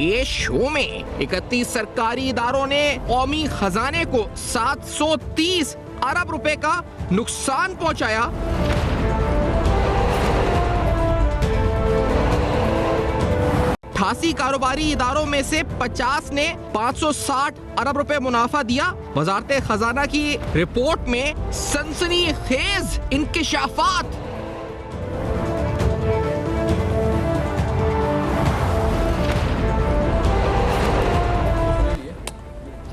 ये शो में 31 सरकारी इदारों ने कौमी खजाने को 730 अरब रुपए का नुकसान पहुंचाया। अठासी कारोबारी इदारों में से 50 ने 560 अरब रुपए मुनाफा दिया। वजारत खजाना की रिपोर्ट में सनसनीखेज इंकिशाफात।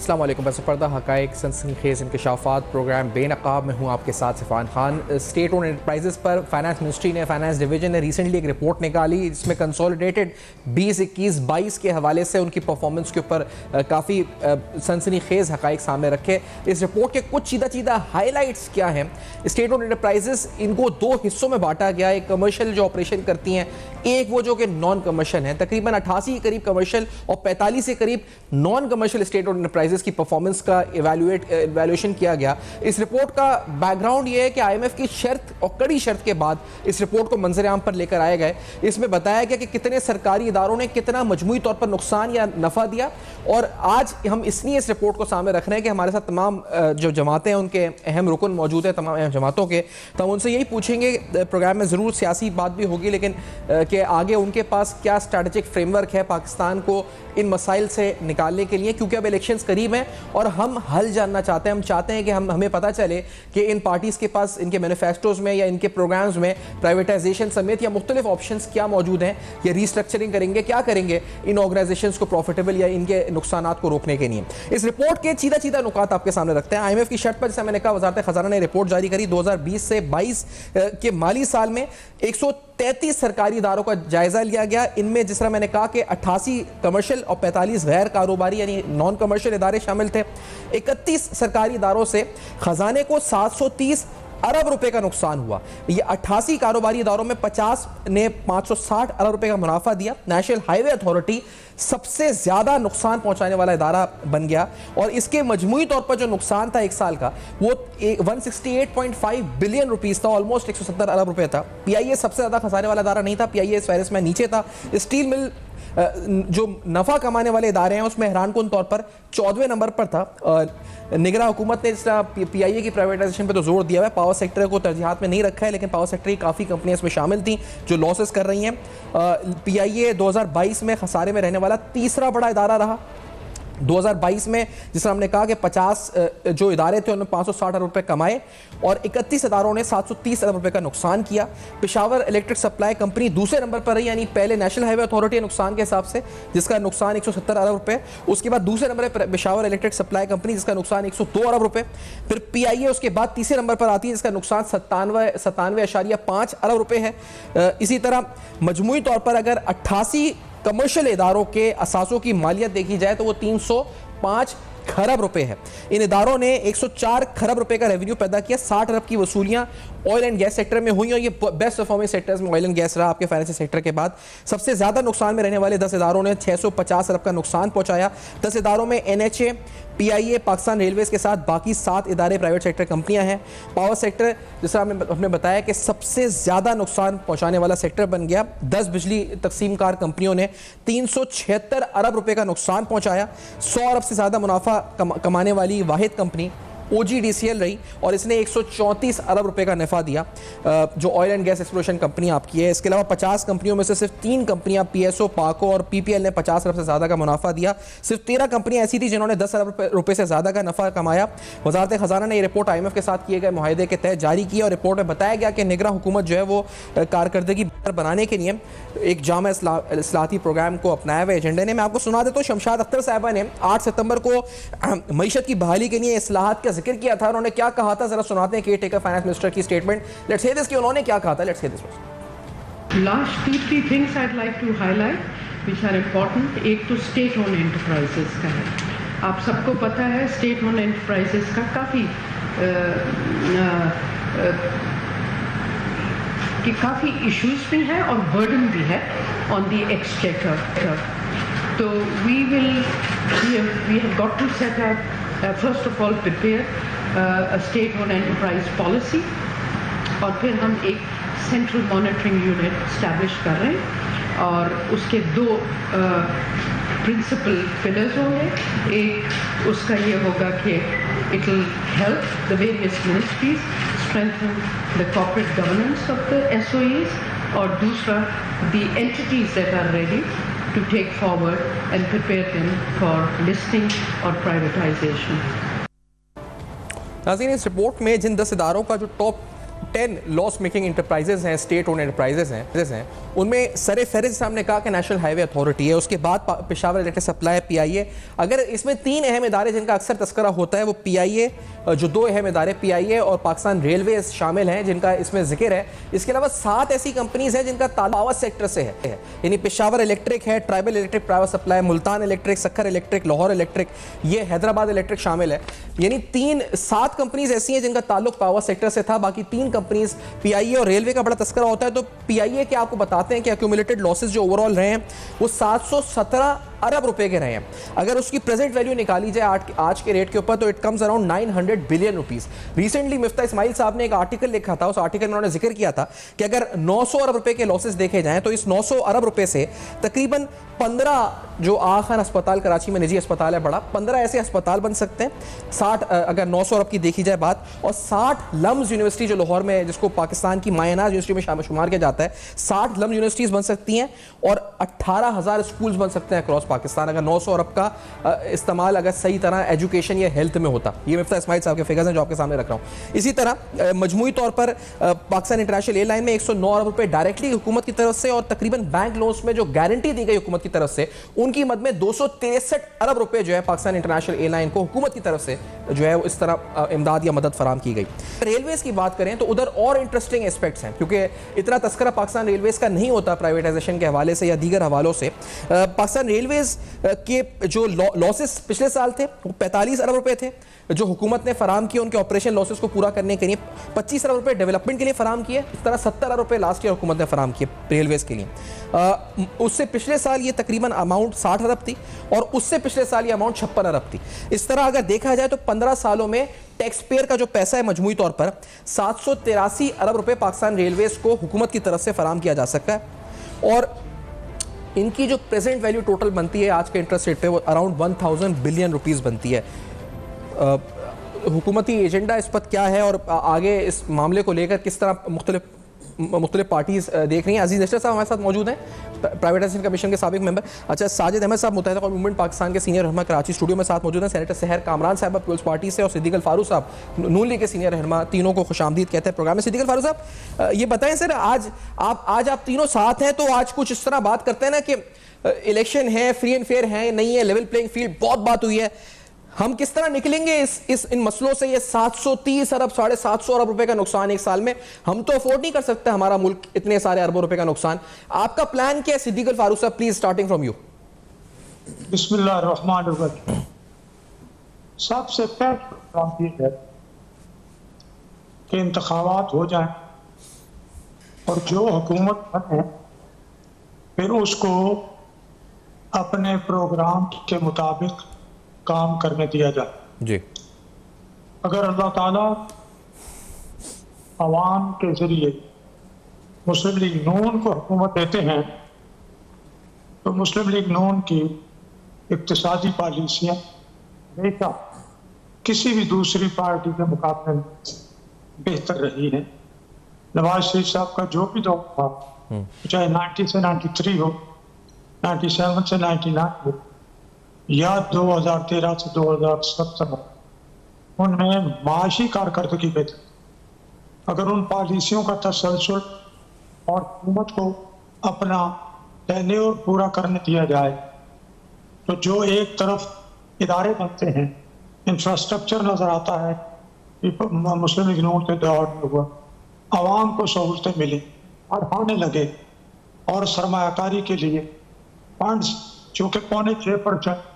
अस्सलाम वालेकुम। पर्दा हक़ाइक़ सनसनीखेज़ इंकिशाफ़ात प्रोग्राम बेनकाब में हूँ आपके साथ सिफ़ान खान। स्टेट ओन एंटरप्राइजेस पर फाइनेंस मिनिस्ट्री ने फाइनेंस डिवीजन ने रिसेंटली एक रिपोर्ट निकाली जिसमें कंसोलिडेटेड 20-21-22 के हवाले से उनकी परफॉर्मेंस के ऊपर काफ़ी सनसनीखेज़ हक़ाइक़ सामने रखे। इस रिपोर्ट के कुछ चीदा हाईलाइट्स क्या हैं। स्टेट ओन एंटरप्राइजेस इनको दो हिस्सों में बांटा गया। एक कमर्शियल जो ऑपरेशन करती हैं, एक वो जो कि नॉन कमर्शियल है। तकरीबन 88 के करीब कमर्शियल और 45 के करीब non commercial state own enterprises की परफॉर्मेंस का इवैल्यूएशन किया गया। इस रिपोर्ट का बैकग्राउंड ये है कि आईएमएफ की शर्त और कड़ी शर्त के बाद इस रिपोर्ट को मंजर आम पर लेकर आए गए। इसमें बताया गया कि कितने सरकारी इदारों ने कितना मजमूई तौर पर नुकसान या नफा दिया। और आज हम इसलिए इस रिपोर्ट को सामने रख रहे हैं कि हमारे साथ तमाम जो जमातें हैं उनके अहम रुकन मौजूद है, तमाम अहम जमातों के। तो हम उनसे यही पूछेंगे, प्रोग्राम में ज़रूर सियासी बात भी होगी, लेकिन कि आगे उनके पास क्या स्ट्रैटेजिक फ्रेमवर्क है पाकिस्तान को इन मसाइल से निकालने के लिए, क्योंकि अब इलेक्शंस करीब हैं और हम हल जानना चाहते हैं। हम चाहते हैं कि हमें पता चले कि इन पार्टीज़ के पास इनके मैनिफेस्टोज में या इनके प्रोग्राम्स में प्राइवेटाइजेशन समेत या मुख्तलिफ ऑप्शंस क्या मौजूद हैं, या रीस्ट्रक्चरिंग करेंगे, क्या करेंगे इन ऑर्गेनाइजेशंस को प्रॉफिटेबल या इनके नुकसानात को रोकने के लिए। इस रिपोर्ट के सीधा नुकात आपके सामने रखते हैं। आईएमएफ की शर्त पर, जैसे मैंने कहा, वजारत खजाना ने रिपोर्ट जारी करी। 2020 से 22 के माली साल में 133 सरकारी इदारों का जायजा लिया गया। इनमें जिस तरह मैंने कहा कि 88 कमर्शियल और 45 गैर कारोबारी यानी नॉन कमर्शियल इदारे शामिल थे। 31 सरकारी इदारों से खजाने को 730 अरब रुपए का नुकसान हुआ। ये 88 कारोबारी इदारों में 50 ने 560 अरब रुपए का मुनाफा दिया। नेशनल हाईवे अथॉरिटी सबसे ज्यादा नुकसान पहुंचाने वाला इदारा बन गया और इसके मजमूई तौर पर जो नुकसान था एक साल का वो 168.5 बिलियन रुपीस था, ऑलमोस्ट 170 अरब रुपए था। पीआईए सबसे ज्यादा खसारे वाला इदारा नहीं था, पीआईए इस फहरिस्त में नीचे था। स्टील मिल जो नफा कमाने वाले इदारे हैं उसमें हैरानकुन तौर पर 14वें नंबर पर था। निगरां हुकूमत ने पीआईए की प्राइवेटाइजेशन पर तो जोर दिया है, पावर सेक्टर को तरजीहात में नहीं रखा है, लेकिन पावर सेक्टर की काफ़ी कंपनियां इसमें शामिल थी जो लॉसेस कर रही हैं। पीआईए 2022 में खसारे में रहने वाला तीसरा बड़ा इदारा रहा। 2022 में जिस तरह हमने कहा कि 50 जो इदारे थे उन्होंने 560 अरब रुपए कमाए और 31 इदारों ने 730 अरब रुपए का नुकसान किया। पेशावर इलेक्ट्रिक सप्लाई कंपनी दूसरे नंबर पर रही, यानी पहले नेशनल हाईवे अथॉरिटी नुकसान के हिसाब से जिसका नुकसान 170 अरब रुपए, उसके बाद दूसरे नंबर पर पेशावर इलेक्ट्रिक सप्लाई कंपनी जिसका नुकसान 102 अरब रुपए, फिर पीआईए उसके बाद तीसरे नंबर पर आती है जिसका नुकसान 97.5 अरब रुपए है। इसी तरह मजमूई तौर पर अगर 88 कमर्शियल इदारों के असासों की मालियत देखी जाए तो वो 305 खरब रुपए है। इन इदारों ने 104 खरब रुपए का रेवेन्यू पैदा किया। 60 अरब की वसूलियां ऑयल एंड गैस सेक्टर में हुई और ये बेस्ट परफॉर्मिंग सेक्टर्स में ऑयल एंड गैस रहा आपके फाइनेंशियल सेक्टर के बाद। सबसे ज्यादा नुकसान में रहने वाले 10 इदारों ने 650 अरब का नुकसान पहुंचाया। 10 इदारों में एनएचए, पीआईए, पाकिस्तान रेलवेज के साथ बाकी 7 इदारे प्राइवेट सेक्टर कंपनियां हैं। पावर सेक्टर जैसा हमने बताया कि सबसे ज्यादा नुकसान पहुंचाने वाला सेक्टर बन गया। 10 बिजली तकसीमकार कंपनियों ने 376 अरब रुपए का नुकसान पहुंचाया। 100 अरब से ज्यादा मुनाफा कमाने वाली वाहिद कंपनी OGDCL रही और इसने 134 अरब रुपए का नफा दिया, जो oil and gas exploration company आपकी है। इसके अलावा 50 कंपनियों में से सिर्फ 3 कंपनियां PSO, पाको और PPL ने 50 अरब से ज़्यादा का मुनाफा दिया। सिर्फ 13 कंपनियां ऐसी थी जिन्होंने 10 अरब रुपए से ज़्यादा का नफा कमाया। वजारत खजाना ने ये रिपोर्ट IMF के साथ किए गए मुआहदे के तहत जारी की और रिपोर्ट में बताया गया कि निगरां हुकूमत जो है वो कारकर्दगी बनाने के लिए एक जामा इस्लाहती प्रोग्राम को अपनाया हुआ एजेंडे ने। मैं आपको सुना देता हूँ, शमशाद अख्तर साहिबा ने 8 सितंबर को मईशत की बहाली के लिए इस्लाहात का जिक्र किया था। उन्होंने क्या कहा था जरा सुनाते हैं केयर टेकर फाइनेंस मिनिस्टर की स्टेटमेंट। लेट्स हियर दिस कि उन्होंने क्या कहा था। Let's hear this. Last 2-3 things I would like to highlight which are important. एक तो स्टेट ओन एंटरप्राइजेस का है। आप सबको पता है स्टेट ओन एंटरप्राइजेस का काफ़ी इश्यूज भी हैं और बर्डन भी है ऑन द एक्सचेकर। तो we have got to set up first of all prepare a state own enterprise policy और फिर हम एक सेंट्रल मॉनिटरिंग यूनिट इस्टेब्लिश कर रहे हैं और उसके 2 प्रिंसिपल पिलर्स होंगे। एक उसका ये होगा कि it will help the various ministries strengthen the corporate governance of the SOEs, और दूसरा the entities that are ready to take forward and prepare them for listing or privatization. नाज़रीन, इस रिपोर्ट में जिन 10 इदारों का जो टॉप 10 लॉस मेकिंग इंटरप्राइजेज हैं, state own enterprises हैं, उनमें सरे फहरिस्त हमने कहा कि नेशनल हाईवे अथॉरिटी है, उसके बाद पेशावर इलेक्ट्रिक सप्लाई PIA। अगर इसमें 3 अहम इदारे जिनका अक्सर तस्करा होता है वो PIA, जो 2 अहम इदारे PIA और पाकिस्तान रेलवे शामिल हैं जिनका इसमें जिक्र है। इसके अलावा 7 ऐसी कंपनीज हैं जिनका ताल्लुक पावर सेक्टर से है, यानी पेशावर इलेक्ट्रिक है, tribal electric private supply, Multan electric, Sukkur electric, Lahore electric, ये हैदराबाद इलेक्ट्रिक शामिल है। यानी 7 कंपनीज ऐसी हैं जिनका ताल्लुक पावर सेक्टर से था। बाकी 3 कंपनीज PIA और रेलवे का बड़ा तस्करा होता है। तो PIA के आपको बताते हैं कि एक्यूमुलेटेड लॉसेस जो ओवरऑल रहे हैं वो 717 अरब रुपए के रहे हैं। अगर उसकी प्रेजेंट वैल्यू निकाली जाए आज के रेट के ऊपर तो it comes around 900 billion rupees. Recently Miftah Ismail sahab ने एक आर्टिकल लिखा था, उस आर्टिकल में उन्होंने जिक्र किया था कि अगर 900 अरब रुपए के लॉसेस देखे जाएं तो इस 900 अरब रुपए से तकरीबन 15 जो आगा खान अस्पताल कराची में निजी अस्पताल है बड़ा, 15 ऐसे अस्पताल बन सकते हैं। 60 अगर 900 अरब की देखी जाए बात, और 60 लम्स यूनिवर्सिटी जो लाहौर में, जिसको पाकिस्तान की मायनाज यूनिवर्सिटी में शुमार किया जाता है, 60 लम्स यूनिवर्सिटीज बन सकती हैं और 18,000 स्कूल्स बन सकते हैं अक्रॉस पाकिस्तान अगर 900 अरब का इस्तेमाल अगर सही तरह एजुकेशन या हेल्थ में होता। ये मिफ्ता इस्माइल साहब के फिगर्स हैं जो आपके सामने रख रहा हूँ। इसी तरह मजमूई तौर पर पाकिस्तान इंटरनेशनल एयरलाइन में 109 अरब रुपए डायरेक्टली हुकूमत की तरफ से, और तकरीबन बैंक लोन्स में जो गारंटी दी गई हुकूमत की तरफ से उनकी मद में 263 अरब रुपए जो है पाकिस्तान इंटरनेशनल एयरलाइन को हुकूमत की तरफ से जो है इस तरह इमदाद या मदद फराम की गई। रेलवेज की बात करें तो उधर और इंटरेस्टिंग एस्पेक्ट्स हैं, क्योंकि इतना तस्करा पाकिस्तान रेलवेज का नहीं होता प्राइवेटाइजेशन के हवाले से या दीगर हवालों से। पाकिस्तान रेलवेज के जो लॉसेस पिछले साल थे वो 45 अरब रुपए थे जो हुकूमत ने फराम किए उनके ऑपरेशन लॉसेस को पूरा करने के लिए। 25 अरब रुपए डेवलपमेंट के लिए फराम किए, इस तरह 70 अरब रुपए लास्ट ईयर हुकूमत ने फराम किए रेलवेज के लिए। उससे पिछले साल ये तकरीबन अमाउंट 60 अरब थी और उससे पिछले साल ये अमाउंट 56 अरब थी। इस तरह अगर देखा जाए तो 15 सालों में टैक्स पेयर का जो पैसा है मजमूई तौर पर 783 अरब रुपए पाकिस्तान रेलवेज को हुकूमत की तरफ से फराम किया जा सकता है। और इनकी जो प्रेजेंट वैल्यू टोटल बनती है आज के इंटरेस्ट रेट पे वो अराउंड 1000 बिलियन रुपीस बनती है। हुकूमती एजेंडा इस पर क्या है और आगे इस मामले को लेकर किस तरह मुख्तलिफ पार्टीज देख रही हैं। अजीज नशर साहब हमारे साथ मौजूद हैं, प्राइवेटाइजेशन कमीशन के साबिक मेंबर। अच्छा, साजिद अहमद साहब मुत्तहिदा कौम मूवमेंट पाकिस्तान के सीनियर रहनुमा कराची स्टूडियो में साथ मौजूद हैं। सेनेटर सहर कामरान साहब पीपल्स पार्टी से और सिद्दीक अल फारूक साहब नून लीग के सीनियर रहनुमा, तीनों को खुशामदीद कहते हैं प्रोग्राम में। सिद्दीक अल फारूक साहब ये बताएं सर, आज आप तीनों साथ हैं तो आज कुछ इस तरह बात करते हैं ना कि इलेक्शन है, फ्री एंड फेयर है, नहीं है, लेवल प्लेइंग फील्ड, बहुत बात हुई है, हम किस तरह निकलेंगे इन मसलों से? ये 730 अरब 750 अरब रुपए का नुकसान एक साल में, हम तो अफोर्ड नहीं कर सकते हमारा मुल्क इतने सारे अरबों रुपए का नुकसान। आपका प्लान क्या है सिद्दीक अल फारूक साहब, प्लीज स्टार्टिंग फ्रॉम यू। बिस्मिल्लाहिर्रहमानिर्रहीम। सबसे पहले काम ये है कि इंतखाबात हो जाए और जो हुकूमत बने फिर उसको अपने प्रोग्राम के मुताबिक काम करने दिया जाए जी। अगर अल्लाह ताला अवाम के जरिए मुस्लिम लीग नून को हुकूमत देते हैं तो मुस्लिम लीग नून की इक्तिसादी पॉलिसियाँ हमेशा किसी भी दूसरी पार्टी के मुकाबले में बेहतर रही है। नवाज शरीफ साहब का जो भी दौर था, चाहे 90 से 93 हो, 97 से 99 हो या 2013 से 2017, उनमें माशी कारकर्दगी पे थे। अगर उन पॉलिसियों का तसलसल और हुकूमत को अपना टेन्योर पूरा करने दिया जाए तो जो एक तरफ इदारे बनते हैं, इंफ्रास्ट्रक्चर नजर आता है मुस्लिम लीग नून के दौर में हुआ, आवाम को सहूलतें मिली और आने लगे और सरमायाकारी के लिए फंड्स जो कि 5.6%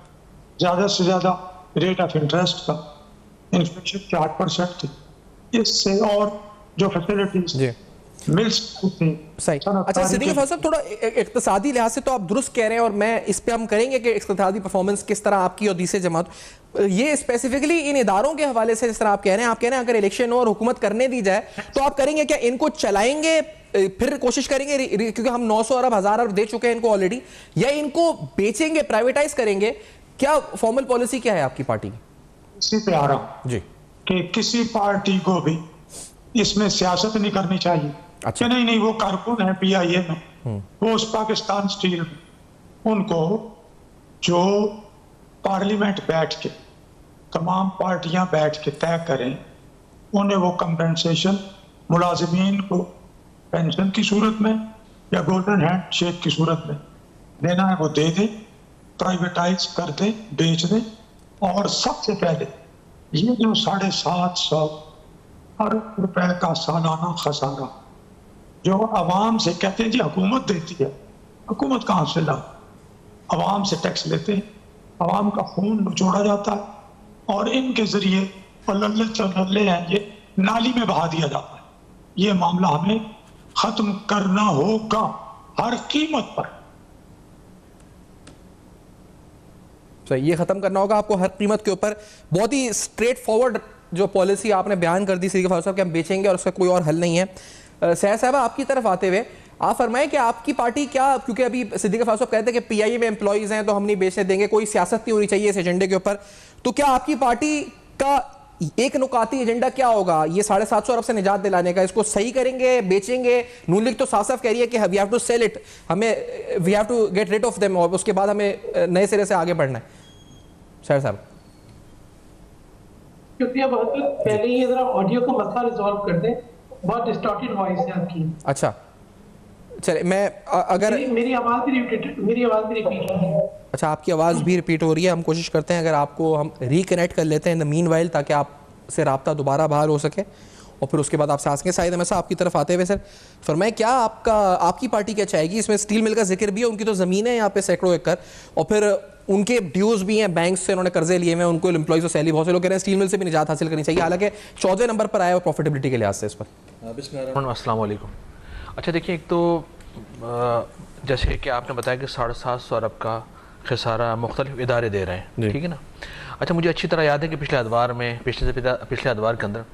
ज़्यादा से ज़्यादा रेट ऑफ इंटरेस्ट का, इन्फ्लेशन 4% थी, इससे और जो फैसिलिटीज मिल सकती थी। सही। अच्छा सिद्दीक साहब, थोड़ा इक्तिसादी लिहाज से तो आप दुरुस्त कह रहे हैं और मैं इस पे हम करेंगे कि इक्तिसादी परफॉर्मेंस किस तरह आपकी और दूसरे जमात, ये स्पेसिफिकली इन इदारों के हवाले से जिस तरह आप कह रहे हैं अगर इलेक्शन हो और हुकूमत करने दी जाए तो आप करेंगे क्या? इनको चलाएंगे फिर कोशिश करेंगे क्योंकि हम 900 अरब 1000 अरब दे चुके हैं इनको ऑलरेडी, या इनको बेचेंगे, प्राइवेटाइज करेंगे? क्या फॉर्मल पॉलिसी क्या है आपकी पार्टी की? इसी पे आ रहा हूं जी कि किसी पार्टी को भी इसमें सियासत नहीं करनी चाहिए। अच्छा। कि नहीं वो कारकुन है PIA में, वो उस पाकिस्तान स्टील में, उनको जो पार्लियामेंट बैठ के तमाम पार्टियां बैठ के तय करें, उन्हें वो कंपेंसेशन मुलाजिमीन को पेंशन की सूरत में या गोल्डन हैंड शेक की सूरत में देना है वो दे दे, प्राइवेटाइज कर दे, बेच दे। और सबसे पहले ये जो 750 अरब रुपए का सालाना खसारा जो अवाम से कहते हैं जी हुकूमत देती है, हुकूमत कहाँ से ला? अवाम से टैक्स लेते हैं, अवाम का खून निचोड़ा जाता है और इनके जरिए लल्ले चल्ले हैं ये नाली में बहा दिया जाता है। ये मामला हमें खत्म करना होगा हर कीमत पर। ये खत्म करना होगा आपको हर कीमत के ऊपर। बहुत ही स्ट्रेट फॉरवर्ड जो पॉलिसी आपने बयान कर दी सिद्दीकी फारूक साहब कि हम बेचेंगे और उसका कोई और हल नहीं है। सैयद साहब आपकी तरफ आते हुए आप फरमाएं कि आपकी पार्टी क्या, क्योंकि अभी सिद्दीकी फारूक साहब कहते हैं कि PIA में एम्प्लॉइज हैं तो हम नहीं बेचने देंगे, कोई सियासत नहीं होनी चाहिए इस एजेंडे के ऊपर, तो क्या आपकी पार्टी का एक नुकाती एजेंडा क्या होगा ये 750 अरब से निजात दिलाने का? इसको सही करेंगे, बेचेंगे? नून लीग तो साफ साफ कह रही है कि we have to sell it, हमें we have to get rid of them और उसके बाद हमें नए सिरे से आगे बढ़ना है। शायद साहब शुक्रिया बहुत बहुत। पहले ये जरा ऑडियो का मसला रिजॉल्व कर दें, बहुत डिस्टॉर्टेड वॉइस है आपकी। अच्छा चले, मैं अगर मेरी आवाज भी रिपीट हो रही है। अच्छा आपकी आवाज़ भी रिपीट हो रही है, हम कोशिश करते हैं अगर आपको हम रिकनेक्ट कर लेते हैं इन द मीनवाइल ताकि आपसे रब्ता दोबारा बहाल हो सके और फिर उसके बाद आपसे आसके साहिद अहमद साहब आपकी तरफ आते हुए सर फरमाएं क्या आपकी पार्टी क्या चाहेगी? इसमें स्टील मिल का जिक्र भी है, उनकी तो ज़मीन है यहाँ पे सैकड़ों एकड़ और फिर उनके ड्यूज भी हैं, बैंक से उन्होंने कर्जे लिए हुए हैं, उनको एम्प्लॉइज और सैलरी, बहुत से लोग कह रहे हैं स्टील मिल से भी निजात हासिल करनी चाहिए, हालांकि 14वें नंबर पर आया और प्रॉफिटेबिलिटी के लिहाज से इस पर। अस्सलाम वालेकुम। अच्छा देखिए, एक तो जैसे कि आपने बताया कि 750 अरब का खसारा मुख्तलिफ इदारे दे रहे हैं, ठीक है ना। अच्छा मुझे अच्छी तरह याद है कि पिछले अदवार के अंदर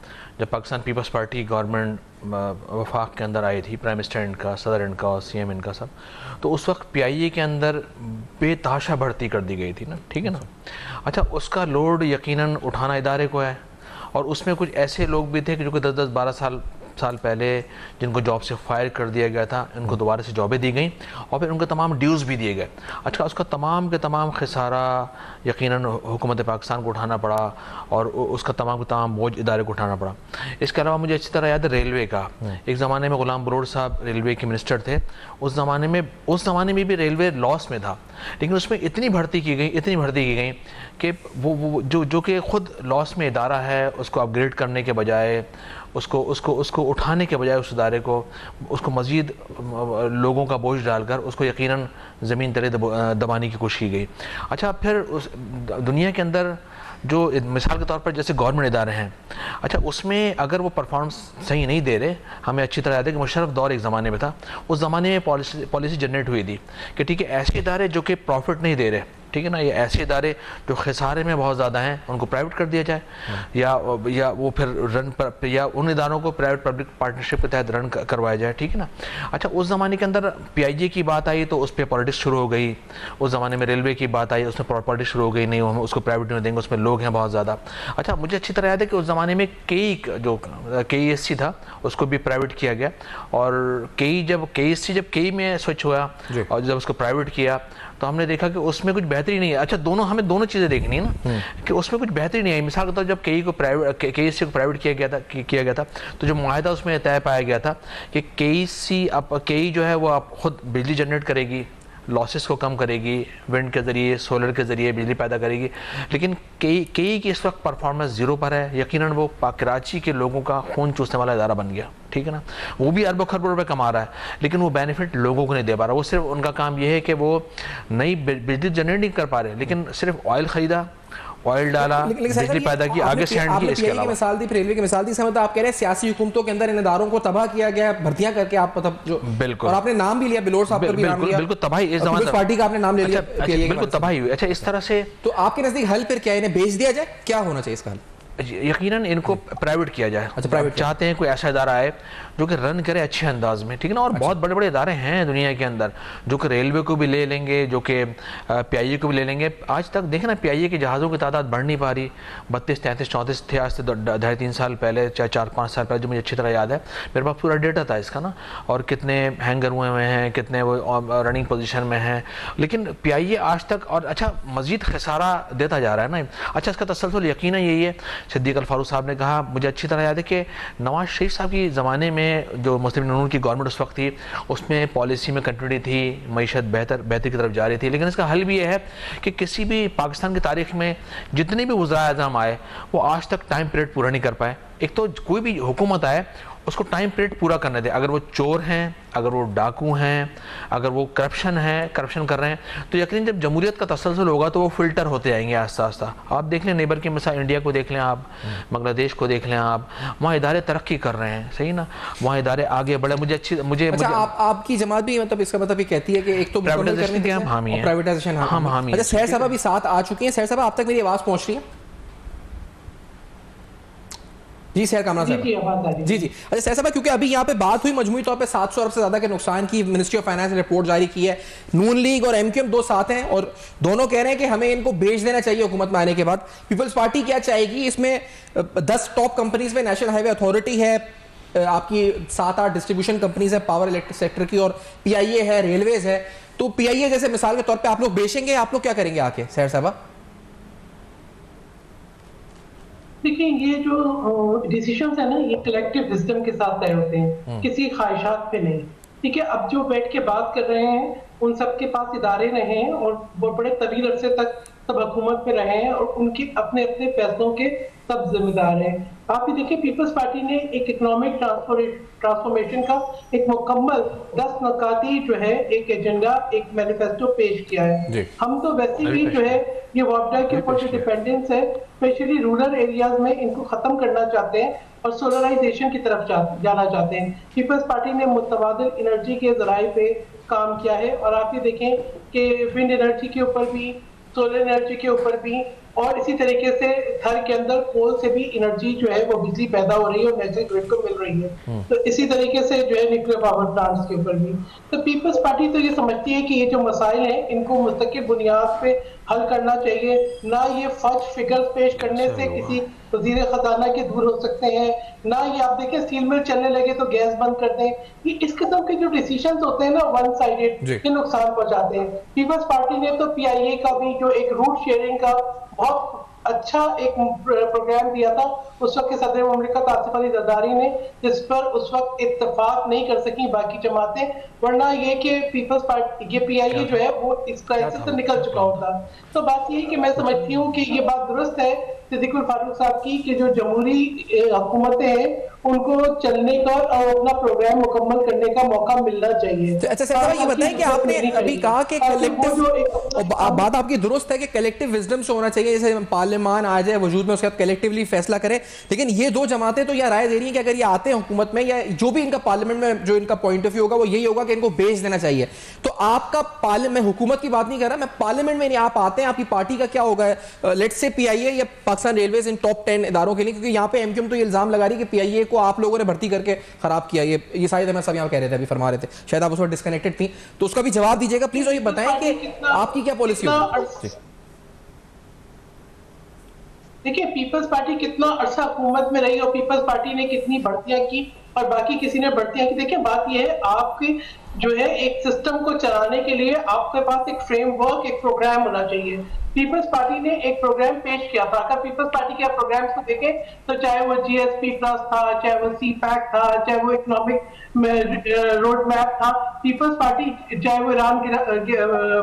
जब पाकिस्तान पीपल्स पार्टी गवर्नमेंट वफाक के अंदर आई थी, प्राइम मिनिस्टर इनका, सदर इनका और CM इनका सब, तो उस वक्त PIA के अंदर बेतहाशा भर्ती कर दी गई थी ना, ठीक है ना। अच्छा उसका लोड यकीनन उठाना इदारे को है और उसमें कुछ ऐसे लोग भी थे कि जो कि 10-12 साल पहले जिनको जॉब से फायर कर दिया गया था, उनको दोबारा से जॉबें दी गई और फिर उनके तमाम ड्यूज़ भी दिए गए। अच्छा उसका तमाम के तमाम खसारा यकीनन हुकूमत पाकिस्तान को उठाना पड़ा और उसका तमाम के तमाम बोझ इदारे को उठाना पड़ा। इसके अलावा मुझे अच्छी तरह याद है रेलवे का, एक ज़माने में गुलाम बलोच साहब रेलवे के मिनिस्टर थे, उस ज़माने में भी रेलवे लॉस में था, लेकिन उसमें इतनी भर्ती की गई कि वो जो कि ख़ुद लॉस में इदारा है उसको अपग्रेड करने के बजाय, उसको उठाने के बजाय उस इदारे को उसको मज़ीद लोगों का बोझ डालकर उसको यकीनन ज़मीन तले दबाने की कोशिश की गई। अच्छा फिर उस दुनिया के अंदर जो मिसाल के तौर पर जैसे गवर्नमेंट इदारे हैं, अच्छा उसमें अगर वो परफॉर्मेंस सही नहीं दे रहे, हमें अच्छी तरह याद है कि मुशर्रफ दौर एक ज़माने में था, उस ज़माने में पॉलिसी जनरेट हुई थी कि ठीक है ऐसे इदारे जो कि प्रॉफिट नहीं दे रहे, ठीक है ना, ये ऐसे इदारे जो खसारे में बहुत ज़्यादा हैं उनको प्राइवेट कर दिया जाए या वो फिर रन पर या उन इदारों को प्राइवेट पब्लिक पार्टनरशिप के तहत रन करवाया जाए, ठीक है ना। अच्छा उस ज़माने के अंदर PIA की बात आई तो उस पर पॉलिटिक्स शुरू हो गई, उस ज़माने में रेलवे की बात आई उसमें पॉलिटिक्स शुरू हो गई, नहीं हम उसको प्राइवेट नहीं देंगे, उसमें लोग हैं बहुत ज़्यादा। अच्छा मुझे अच्छी तरह याद है कि उस ज़माने में जो KESC था उसको भी प्राइवेट किया गया और KESC जब KE में स्विच हुआ और जब उसको प्राइवेट किया तो हमने देखा कि उसमें कुछ बेहतरी नहीं है। अच्छा हमें दोनों चीज़ें देखनी है ना कि उसमें कुछ बेहतरी नहीं आई। मिसाल के तौर जब KESC को प्राइवेट किया गया था तो जो मुआहदा उसमें तय पाया गया था कि KE जो है वो आप खुद बिजली जनरेट करेगी, लॉसेस को कम करेगी, विंड के ज़रिए, सोलर के ज़रिए बिजली पैदा करेगी, लेकिन KE की इस वक्त परफॉर्मेंस ज़ीरो पर है। यकीनन वो कराची के लोगों का खून चूसने वाला इदारा बन गया, ठीक है ना। वो भी अरबों खरबों रुपए कमा रहा है लेकिन वो बेनिफिट लोगों को नहीं दे पा रहा। वो सिर्फ उनका काम ये है कि वो नई बिजली जनरेट नहीं कर पा रहे, लेकिन सिर्फ ऑयल ख़रीदा, ऑयल डाला, बिजली पैदा की, आगे सेंड की। इसके अलावा मिसाल दी, रेलवे की मिसाल दी, इसका मतलब आप कह रहे हैं सियासी हुकूमतों के अंदर इन इदारों को तबाह किया गया, भर्तियां करके आप मतलब जो बिल्कुल, और आपने नाम भी लिया, बिलोर साहब का भी नाम लिया, बिल्कुल तबाही इस ज़माने पार्टी का आपने नाम ले लिया, बिल्कुल तबाही हुई। अच्छा इस तरह से तो आपके नजदीक हल फिर क्या है, इन्हें बेच दिया जाए, क्या होना चाहिए इसका हल? यकीनन इनको प्राइवेट किया जाए। अच्छा, प्राइवेट चाहते हैं कोई ऐसा इदारा आए जो कि रन करे अच्छे अंदाज में, ठीक है ना। और बहुत बड़े बड़े इदारे हैं दुनिया के अंदर जो कि रेलवे को भी ले लेंगे, जो कि PIA को भी ले लेंगे। आज तक देखें ना, PIA के जहाज़ों की तादाद बढ़ नहीं पा रही। 32, 33, 34 थे आज से 2.5-3 साल पहले, चाहे 4-5 साल पहले, जो मुझे अच्छी तरह याद है। मेरे पास पूरा डेटा था इसका ना, और कितने हैंगर हुए हुए हैं, कितने वो रनिंग पोजीशन में हैं। लेकिन PIA आज तक, और अच्छा मज़ीद खसारा देता जा रहा है ना। अच्छा, इसका तसलसल यकीनन यही है, सिद्दीक अल फारूक साहब ने कहा, मुझे अच्छी तरह याद है कि नवाज शरीफ साहब की ज़माने में जो मुस्लिम नून की गवर्नमेंट उस वक्त थी, उसमें पॉलिसी में कंटिन्यूटी थी, मईशत बेहतरी की तरफ जा रही थी। लेकिन इसका हल भी यह है कि किसी भी पाकिस्तान की तारीख में जितने भी वज़ीर आज़म आए वो आज तक टाइम पीरियड पूरा नहीं कर पाए। एक तो कोई भी हुकूमत आए उसको टाइम पीरियड पूरा करने दे। अगर वो चोर हैं, अगर वो डाकू हैं, अगर वो करप्शन कर रहे हैं, तो यकीन जब जमहूरियत का तसलसल होगा तो वो फिल्टर होते आएंगे आस्ता आस्ता। आप देख लें नेबर की मिसाल, इंडिया को देख लें आप, बांग्लादेश को देख लें आप, वहाँ इदारे तरक्की कर रहे हैं, सही ना, वहाँ इदारे आगे बढ़े। अच्छा, आपकी जमात भी मतलब इसका मतलब ये कहती है कि एक तो प्राइवेटाइजेशन के हम हामी हैं। प्राइवेटाइजेशन हम हामी। अच्छा, सहर साहब भी साथ आ चुके हैं। सहर साहब, आप तक मेरी आवाज़ पहुँच रही है? जी सर, कामना साहब। जी जी। अच्छा सर साहब, क्योंकि अभी यहाँ पे बात हुई मजमूई तौर पे 700 अरब से ज्यादा के नुकसान की, मिनिस्ट्री ऑफ फाइनेंस ने रिपोर्ट जारी की है। नून लीग और MQM दो साथ हैं और दोनों कह रहे हैं कि हमें इनको बेच देना चाहिए हुकूमत में आने के बाद। पीपल्स पार्टी क्या चाहेगी? इसमें 10 टॉप कंपनीज में नेशनल हाईवे अथॉरिटी है, आपकी 7-8 डिस्ट्रीब्यूशन कंपनीज है पावर इलेक्ट्रिक सेक्टर की, और PIA है, रेलवेज है। तो PIA जैसे मिसाल के तौर पर आप लोग बेचेंगे, आप लोग क्या करेंगे आके सहर साहब? देखिए, ये जो डिसीजंस है ना, ये कलेक्टिव विजडम के साथ तय होते हैं, किसी ख्वाहिशात पे नहीं। ठीक है, अब जो बैठ के बात कर रहे हैं उन सबके पास इदारे रहे हैं और वो बड़े तवील अरसे तक सब हुकूमत में रहे हैं और उनके अपने अपने फैसलों के सब जिम्मेदार हैं। आप ये देखिए, पीपल्स पार्टी ने एक इकोनॉमिक ट्रांसफॉर्मेशन का एक मुकम्मल 10 नकाती जो है एक एजेंडा, एक मैनिफेस्टो पेश किया है। हम तो वैसे भी जो है ये वापडा के ऊपर जो डिपेंडेंस है, स्पेशली रूरल एरियाज में, इनको खत्म करना चाहते हैं और सोलराइजेशन की तरफ जाना चाहते हैं। पीपल्स पार्टी ने मुतबादिल एनर्जी के जराए पे काम किया है और आप ये देखें कि विंड एनर्जी के ऊपर भी, सोलर एनर्जी के ऊपर भी, और इसी तरीके से घर के अंदर कोल से भी एनर्जी जो है वो बिजली पैदा हो रही है और नेचुरल ग्रिड को मिल रही है। तो इसी तरीके से जो है न्यूक्लियर पावर प्लांट्स के ऊपर भी। तो पीपल्स पार्टी तो ये समझती है कि ये जो मसाइल हैं इनको मुस्तकिल बुनियाद पे हल करना चाहिए, ना ये फर्स्ट फिगर्स पेश करने से किसी वजीर खजाना के दूर हो सकते हैं, ना ये आप देखें स्टील मिल चलने लगे तो गैस बंद कर दें। ये इस किस्म के जो डिसीजंस होते हैं ना, वन साइडेड, ये नुकसान पहुंचाते हैं। पीपल्स पार्टी ने तो PIA का भी जो एक रूट शेयरिंग का बहुत अच्छा एक प्रोग्राम दिया था उस वक्त के सदर मुमलिकत आसिफ अली जरदारी ने, जिस पर उस वक्त इत्तेफाक नहीं कर सकी बाकी जमातें, वरना ये कि पीपल्स पार्टी, ये PIA जो है वो इस क्राइसिस से निकल चुका होता। तो बात ये है कि मैं समझती हूँ कि ये बात दुरुस्त है सिद्दीक उल फारूक साहब की कि जो जमहूरी हुकूमतें हैं उनको चलने का और अपना प्रोग्राम मुकम्मल करने का मौका मिलना चाहिए। अच्छा सर, ये बताएं कि आपने अभी कहा कि कलेक्टिव, बात आपकी दुरुस्त है कि कलेक्टिव विजडम से होना चाहिए, जैसे पार्लियामान आ जाए वजूद में, उसके बाद कलेक्टिवली फैसला करें। लेकिन ये दो जमातें तो यह राय दे रही हैं कि अगर ये आते हैं हुकूमत में, या जो भी इनका पार्लियामेंट में जो इनका पॉइंट ऑफ व्यू होगा वो यही होगा कि इनको बेच देना चाहिए। तो आपका मैं हुकूमत की बात नहीं कर रहा, मैं पार्लियामेंट में नहीं, आप आते हैं, आपकी पार्टी का क्या होगा? लेट्स से PIA या पाकिस्तान रेलवेज इन टॉप 10 इदारों के लिए, क्योंकि यहाँ पे MQM तो ये इल्जाम लगा रही है कि PIA को आप लोगों ने भर्ती करके खराब किया। ये शायद मैं सब यहाँ कह रहे थे, अभी फरमा रहे थे, शायद आप उस वक्त डिस्कनेक्टेड थी, तो उसका भी जवाब दीजिएगा प्लीज, और ये बताएं कि आपकी क्या पॉलिसी होगी। देखिए, पीपल्स पार्टी कितना अरसा हुकूमत में रही और पीपल्स पार्टी ने कितनी भर्तियां की और बाकी किसी ने भर्तियां की। देखिए, बात यह है, आपके जो है एक सिस्टम को चलाने के लिए आपके पास एक फ्रेमवर्क, एक प्रोग्राम होना चाहिए। पीपल्स पार्टी ने एक प्रोग्राम पेश किया था। अगर पीपल्स पार्टी के प्रोग्राम्स को देखें तो चाहे वो GSP प्लस था, चाहे वो CPAC था, चाहे वो इकोनॉमिक रोड मैप था, पीपल्स पार्टी, चाहे वो ईरान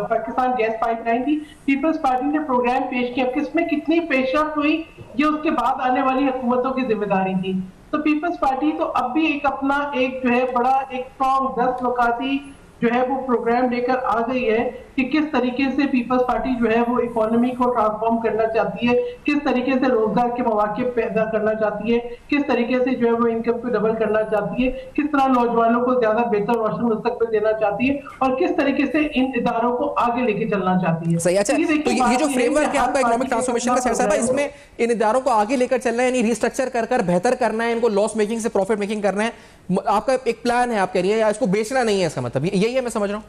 पाकिस्तान गैस पाइपलाइन थी, पीपल्स पार्टी ने प्रोग्राम पेश किया। किसमें कितनी पेशरफ्त हुई ये उसके बाद आने वाली हुकूमतों की जिम्मेदारी थी। तो पीपल्स पार्टी तो अब भी एक अपना एक जो है बड़ा एक स्ट्रॉन्ग 10 नुकाती जो है वो प्रोग्राम लेकर आ गई है कि किस तरीके से पीपल्स पार्टी जो है वो इकोनॉमी को ट्रांसफॉर्म करना चाहती है, किस तरीके से रोजगार के मौके पैदा करना चाहती है, किस तरीके से जो है वो इनकम को डबल करना चाहती है, किस तरह नौजवानों को ज्यादा बेहतर रोशन मुस्तकबिल देना चाहती है और किस तरीके से इन इदारों को आगे लेके चलना चाहती है। सही। अच्छा, तो ये जो फ्रेमवर्क है आपका इकोनॉमिक ट्रांसफॉर्मेशन का सर साहब, इसमें इन इदारों को आगे लेकर चलना है, यानी रिस्ट्रक्चर कर बेहतर करना है, इनको लॉस मेकिंग से प्रॉफिट मेकिंग करना है, आपका एक प्लान है आप कह रही है, या इसको बेचना नहीं है, इसका मतलब यही है, मैं समझ रहा हूं?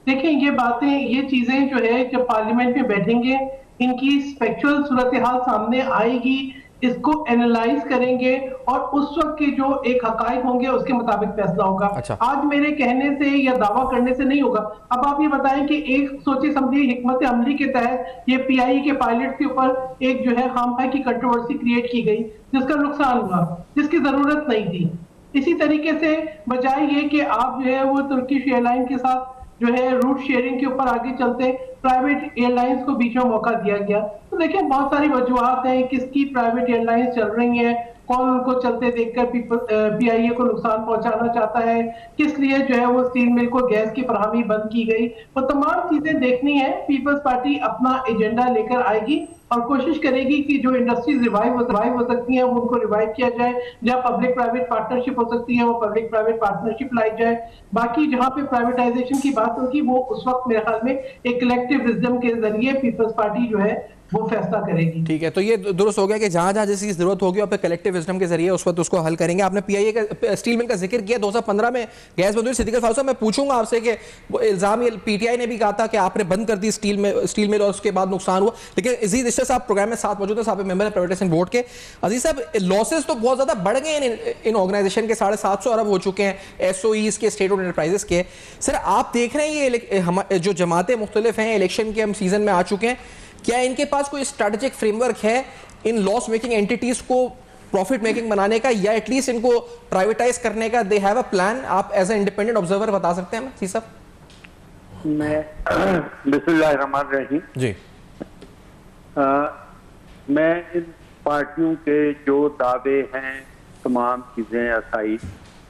देखिए ये बातें, ये चीजें जो है जब पार्लियामेंट में बैठेंगे इनकी स्पेक्चुअल सूरत हाल सामने आएगी, इसको एनालाइज करेंगे और उस वक्त के जो एक हकायक होंगे उसके मुताबिक फैसला होगा। अच्छा। आज मेरे कहने से या दावा करने से नहीं होगा। अब आप ये बताएं कि एक सोची समझी हिकमत अमली के तहत ये पीआई के पायलट के ऊपर एक जो है खामखा की कंट्रोवर्सी क्रिएट की गई जिसका नुकसान हुआ, जिसकी जरूरत नहीं थी। इसी तरीके से बजाय ये कि आप जो है वो तुर्किश एयरलाइन के साथ जो है रूट शेयरिंग के ऊपर आगे चलते, प्राइवेट एयरलाइंस को बीच में मौका दिया गया। तो देखिए बहुत सारी वजूहात हैं किसकी प्राइवेट एयरलाइंस चल रही हैं, कौन उनको चलते देखकर पीआईए को नुकसान पहुंचाना चाहता है, किस लिए जो है वो स्टील मिल को गैस की फराहमी बंद की गई, वो तमाम चीजें देखनी है। पीपल्स पार्टी अपना एजेंडा लेकर आएगी और कोशिश करेगी कि जो इंडस्ट्रीज रिवाइव हो सकती हैं वो उनको रिवाइव किया जाए, जहां पब्लिक प्राइवेट पार्टनरशिप हो सकती है वो पब्लिक प्राइवेट पार्टनरशिप लाई जाए। बाकी जहां पे प्राइवेटाइजेशन की बात होगी वो उस वक्त मेरे ख्याल में एक कलेक्टिव विजडम के जरिए पीपल्स पार्टी जो है वो फैसला करेगी। ठीक है, तो ये दुरुस्त हो गया कि जहां जहां जिसकी जरूरत होगी और कलेक्टिव विजडम के जरिए उस वक्त उसको हल करेंगे। आपने पीआईए का स्टील मिल का जिक्र किया, 2015 में गैस बंद हुई। सिद्दीक फारूक साहब, मैं पूछूंगा आपसे कि इल्जाम पीटीआई ने भी कहा था कि आपने बंद कर दी स्टील मिल और उसके बाद नुकसान हुआ, लेकिन अजीज इश्तर साहब प्रोग्राम में साथ मौजूद है, साहब मेंबर है प्राइवेटाइजेशन बोर्ड के। अजीज साहब, लॉसेस तो बहुत ज्यादा बढ़ गए हैं इन ऑर्गेनाइजेशन के, 750 अरब हो चुके हैं एसओईज के, स्टेट ओन्ड एंटरप्राइजेस के। सर आप देख रहे हैं ये जो जमातें मुख्तलिफ हैं, इलेक्शन के हम सीजन में आ चुके हैं, क्या इनके पास कोई स्ट्रैटेजिक फ्रेमवर्क है इन लॉस मेकिंग एंटिटीज को प्रॉफिट मेकिंग बनाने का, या एटलीस्ट इनको प्राइवेटाइज करने का? They have a plan? आप एज ए इंडिपेंडेंट ऑब्जर्वर बता सकते हैं जी साहब? मैं बिस्मिल्लाहिर्रहमानिर्रहीम जी, मैं इन पार्टियों के जो दावे हैं तमाम चीजें असाई,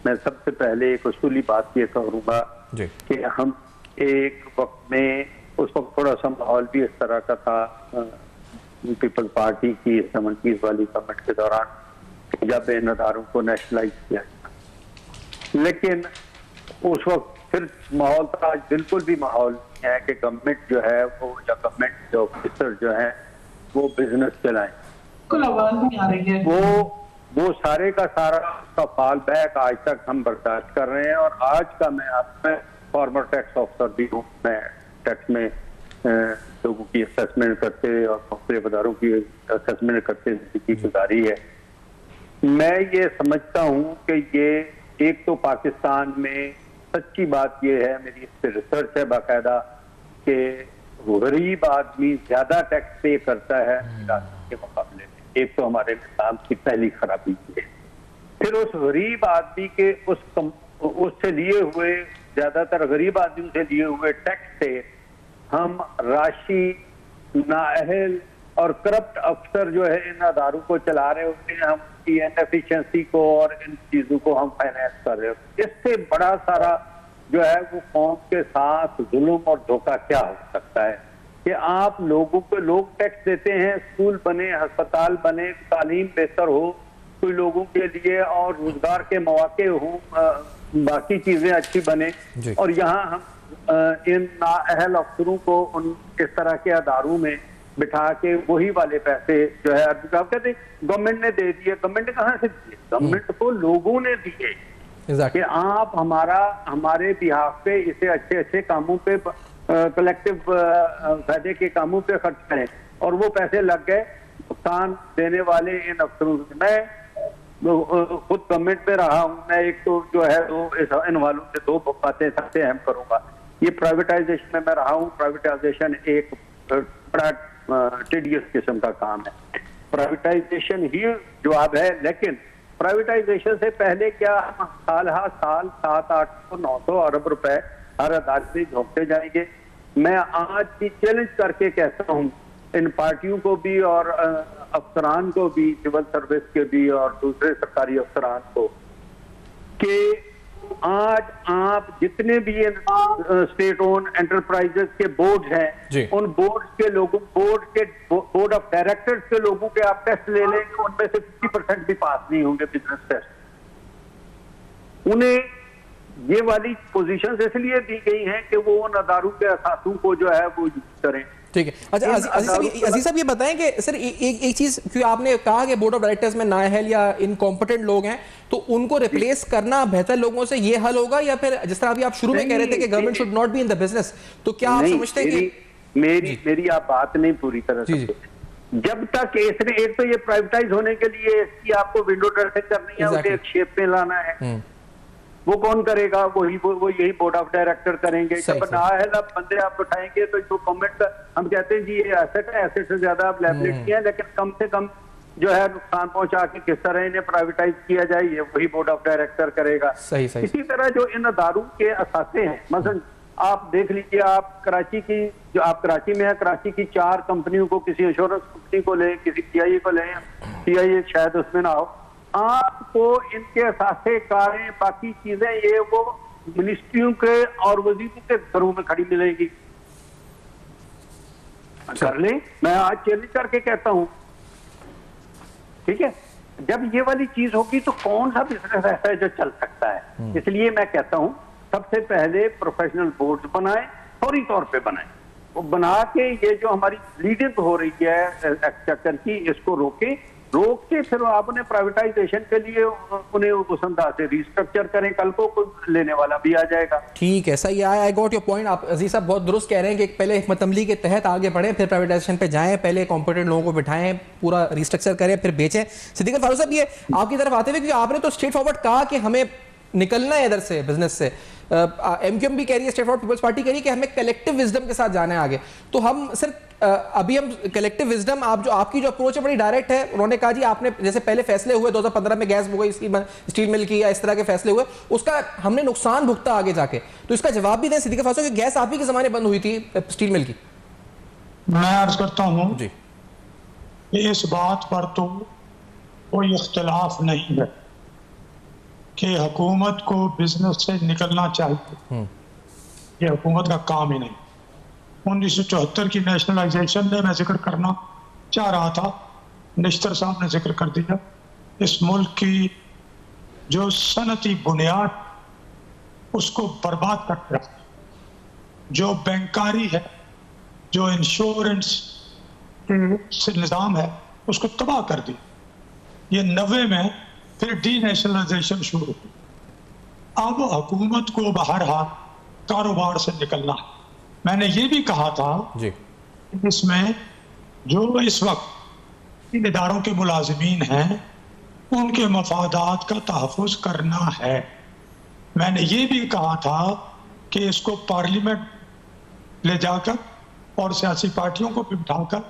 मैं सबसे पहले एक उसूली बात ये करूंगा कि हम एक वक्त में, उस वक्त थोड़ा सा माहौल भी इस तरह का था पीपल्स पार्टी की 70s वाली गवर्नमेंट के दौरान जब इन अदारों को नेशनलाइज किया, लेकिन उस वक्त फिर माहौल था, आज बिल्कुल भी माहौल नहीं है कि गवर्नमेंट जो है वो या गवर्नमेंट जो ऑफिसर जो है वो बिजनेस चलाएं। कुल आवाज नहीं आ रही है। वो सारे का सारा उसका फॉल बैक आज तक हम बर्दाश्त कर रहे हैं। और आज का मैं फॉर्मर टैक्स ऑफिसर भी हूँ, मैं टैक्स में लोगों की असेसमेंट करते और मुख्तलिफ अदारों की असेसमेंट करते जिंदगी गुजारी है। मैं ये समझता हूँ कि ये एक तो पाकिस्तान में सच्ची बात ये है, मेरी इस पर रिसर्च है बाकायदा, कि गरीब आदमी ज्यादा टैक्स पे करता है के मुकाबले में। एक तो हमारे निज़ाम की पहली खराबी है। फिर उस गरीब आदमी के उससे लिए हुए, ज्यादातर गरीब आदमी से लिए हुए टैक्स से हम राशि नाअहल और करप्ट अफसर जो है इन अदारों को चला रहे होते हैं, हम की इनएफिशिएंसी को और इन चीजों को हम फाइनेंस कर रहे होते हैं। इससे बड़ा सारा जो है वो कौम के साथ जुल्म और धोखा क्या हो सकता है कि आप लोगों को, लोग टैक्स देते हैं, स्कूल बने, अस्पताल बने, तालीम बेहतर हो कोई लोगों के लिए और रोजगार के मौके हो, बाकी चीजें अच्छी बने, और यहाँ हम इन नाअहल अफसरों को उन इस तरह के अदारों में बिठा के वही वाले पैसे जो है आप कहते हैं गवर्नमेंट ने दे दिए। गवर्नमेंट ने कहाँ से दिए? गवर्नमेंट को लोगों ने दिए कि आप हमारे बिहाफ पे इसे अच्छे अच्छे कामों पे, कलेक्टिव फायदे के कामों पे खर्च करें, और वो पैसे लग गए नुकसान देने वाले इन अफसरों से। मैं खुद गवर्नमेंट में रहा हूँ, मैं एक तो जो है इन वालों से दो बातें सबसे अहम करूंगा। ये प्राइवेटाइजेशन में मैं रहा हूँ। प्राइवेटाइजेशन एक बड़ा टीडियस किस्म का काम है। प्राइवेटाइजेशन ही जवाब है, लेकिन प्राइवेटाइजेशन से पहले क्या हम साल 700-800-900 अरब रुपए हर अदालत झोंकते जाएंगे? मैं आज भी चैलेंज करके कहता हूँ इन पार्टियों को भी और अफसरान को भी, सिविल सर्विस के भी और दूसरे सरकारी अफसरान को, कि आज आप जितने भी स्टेट ओन एंटरप्राइजेस के बोर्ड हैं, उन बोर्ड के लोगों, बोर्ड ऑफ डायरेक्टर्स के लोगों के आप टेस्ट ले लेंगे, उनमें से 50% भी पास नहीं होंगे बिजनेस टेस्ट। उन्हें ये वाली पोजीशंस इसलिए दी गई हैं कि वो उन अदारों के असासों को जो है वो यूज करें। ठीक है। अच्छा अजीज साहब ये बताएं कि सर एक चीज, क्योंकि आपने कहा कि बोर्ड ऑफ डायरेक्टर्स में नाअहल या इनकॉम्पिटेंट लोग हैं, तो उनको रिप्लेस करना बेहतर लोगों से ये हल होगा, या फिर जिस तरह अभी आप शुरू में कह रहे थे कि government should not be in the business, तो क्या आप समझते हैं कि मेरी आप बात नहीं पूरी तरह से, जब तक इसने, एक तो ये प्राइवेटाइज होने के लिए इसकी आपको विंडो ड्रेसिंग करनी है, उसे एक शेप में लाना है, वो कौन करेगा? वो यही बोर्ड ऑफ डायरेक्टर करेंगे। जब नाअहल बंदे आप उठाएंगे तो जो गवर्नमेंट का, हम कहते हैं जी ये एसेट है, एसेट से ज्यादा आप लायबिलिटी है, लेकिन कम से कम जो है नुकसान पहुंचा के किस तरह इन्हें प्राइवेटाइज किया जाए, ये वही बोर्ड ऑफ डायरेक्टर करेगा। सही। इसी तरह जो इन अदारों के असासे हैं, मसलन आप देख लीजिए, आप कराची की, जो आप कराची में है, कराची की 4 कंपनियों को, किसी इंश्योरेंस कंपनी को लें, किसी PIA को लें, PIA शायद उसमें ना हो, आपको इनके असासे कारें, बाकी चीजें, ये वो मिनिस्ट्रियों के और वजीरों के घरों में खड़ी मिलेगी। कर लें, मैं आज चैलेंज करके कहता हूं, ठीक है? जब ये वाली चीज होगी तो कौन सा बिजनेस ऐसा है जो चल सकता है? इसलिए मैं कहता हूं सबसे पहले प्रोफेशनल बोर्ड बनाए, फौरी तौर पे बनाए, वो बना के ये जो हमारी ब्लीडिंग हो रही है एक्सचेकर की, इसको रोक के फिर आपने प्राइवेटाइजेशन के लिए उन्हें उस अंदाज से रिस्ट्रक्चर करें, कल को लेने वाला भी आ जाएगा। ठीक है, सही है, आई गॉट योर पॉइंट। आप अजीज साहब बहुत दुरुस्त कह रहे हैं कि पहले हिकमत अमली के तहत आगे बढ़ें, फिर प्राइवेटाइजेशन पे जाएं, पहले कॉम्पिटेंट लोगों को बिठाएं, पूरा रिस्ट्रक्चर करें, फिर बेचें। सिद्दीक फारूक साहब, ये आपकी तरफ आते हुए, क्योंकि आपने तो स्ट्रेट फॉरवर्ड कहा कि हमें निकलना है इधर से, बिजनेस से, MQM भी कह रही है, स्टेट फॉरवर्ड पीपल्स पार्टी कह रही है कि हमें कलेक्टिव विजडम के साथ जाना है आगे। तो हम सर अभी हम कलेक्टिव विजडम, आपकी जो अप्रोच है बड़ी डायरेक्ट है। उन्होंने कहा जी आपने जैसे पहले फैसले हुए 2015 में गैस हो गई, स्टील मिल की, या इस तरह के फैसले हुए, उसका हमने नुकसान भुगता आगे जाके, तो इसका जवाब भी दें सिद्दीक फारूक कि गैस आप ही के जमाने बंद हुई थी स्टील मिल की। मैं अर्ज करता हूं जी, इस बात पर तो कोई इख्तिलाफ नहीं है कि हुकूमत को बिजनेस से निकलना चाहिए, ये हुकूमत का काम ही नहीं। 1974 की नेशनलाइजेशन में मैं जिक्र करना चाह रहा था, निश्तर साहब ने जिक्र कर दिया। इस मुल्क की जो सनती बुनियाद उसको बर्बाद कर दिया, जो बैंकारी है, जो इंश्योरेंस के निज़ाम है, उसको तबाह कर दिया। ये 90 में फिर डी नेशनलाइजेशन शुरू हुई। अब हुकूमत को बहरहाल कारोबार से निकलना है। मैंने ये भी कहा था जी, इसमें जो इस वक्त इन इदारों के मुलाजिमीन हैं, उनके मफादात का तहफ़्फ़ुज़ करना है। मैंने ये भी कहा था कि इसको पार्लियामेंट ले जाकर और सियासी पार्टियों को बिठाकर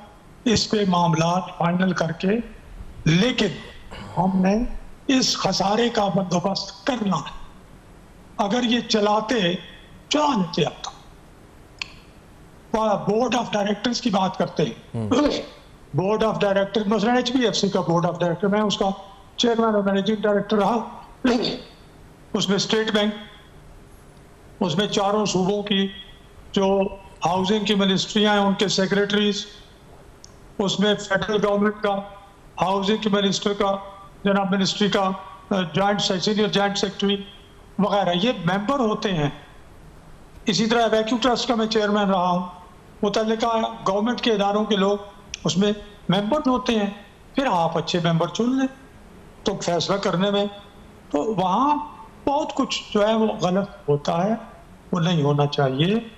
इस पे मामला फाइनल करके, लेकिन हमने इस खसारे का बंदोबस्त करना है। अगर ये चला लेते अब बोर्ड ऑफ डायरेक्टर्स की बात करते हैं, बोर्ड ऑफ डायरेक्टर मसलन HBFC का बोर्ड ऑफ डायरेक्टर, मैं उसका चेयरमैन और मैनेजिंग डायरेक्टर रहा। उसमें स्टेट बैंक, उसमें 4 सूबों की जो हाउसिंग की मिनिस्ट्रियां हैं उनके सेक्रेटरीज, उसमें फेडरल गवर्नमेंट का हाउसिंग के मिनिस्टर का, जनाब मिनिस्ट्री का जॉइंट सीनियर जॉइंट सेक्रेटरी वगैरह, ये मेंबर होते हैं। इसी तरह वैक्यू ट्रस्ट का मैं चेयरमैन रहा हूँ। मुतल्लिका गवर्नमेंट के इदारों के लोग उसमें मेंबर होते हैं। फिर आप अच्छे मेंबर चुन लें तो फैसला करने में, तो वहाँ बहुत कुछ जो है वो गलत होता है, वो नहीं होना चाहिए।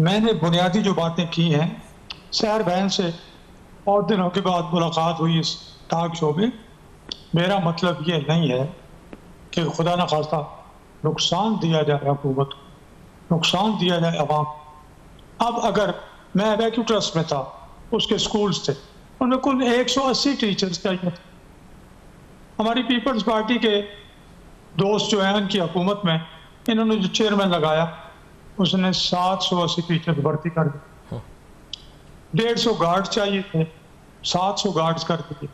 मैंने बुनियादी जो बातें की हैं, सैर बहन से बहुत दिनों के बाद मुलाकात हुई इस टॉक शो में। मेरा मतलब ये नहीं है कि खुदा न खास्ता नुकसान दिया जाए हुकूमत को, नुकसान दिया जाए अवाम। अब अगर मैं वैक्यू ट्रस्ट में था, उसके स्कूल्स थे, उनमें कुल 180 टीचर्स चाहिए थे। हमारी पीपल्स पार्टी के दोस्त जो हैं उनकी हुकूमत में इन्होंने जो चेयरमैन लगाया, उसने 780 टीचर्स भर्ती कर दी। 150 गार्ड चाहिए थे, 700 गार्ड्स कर दिए।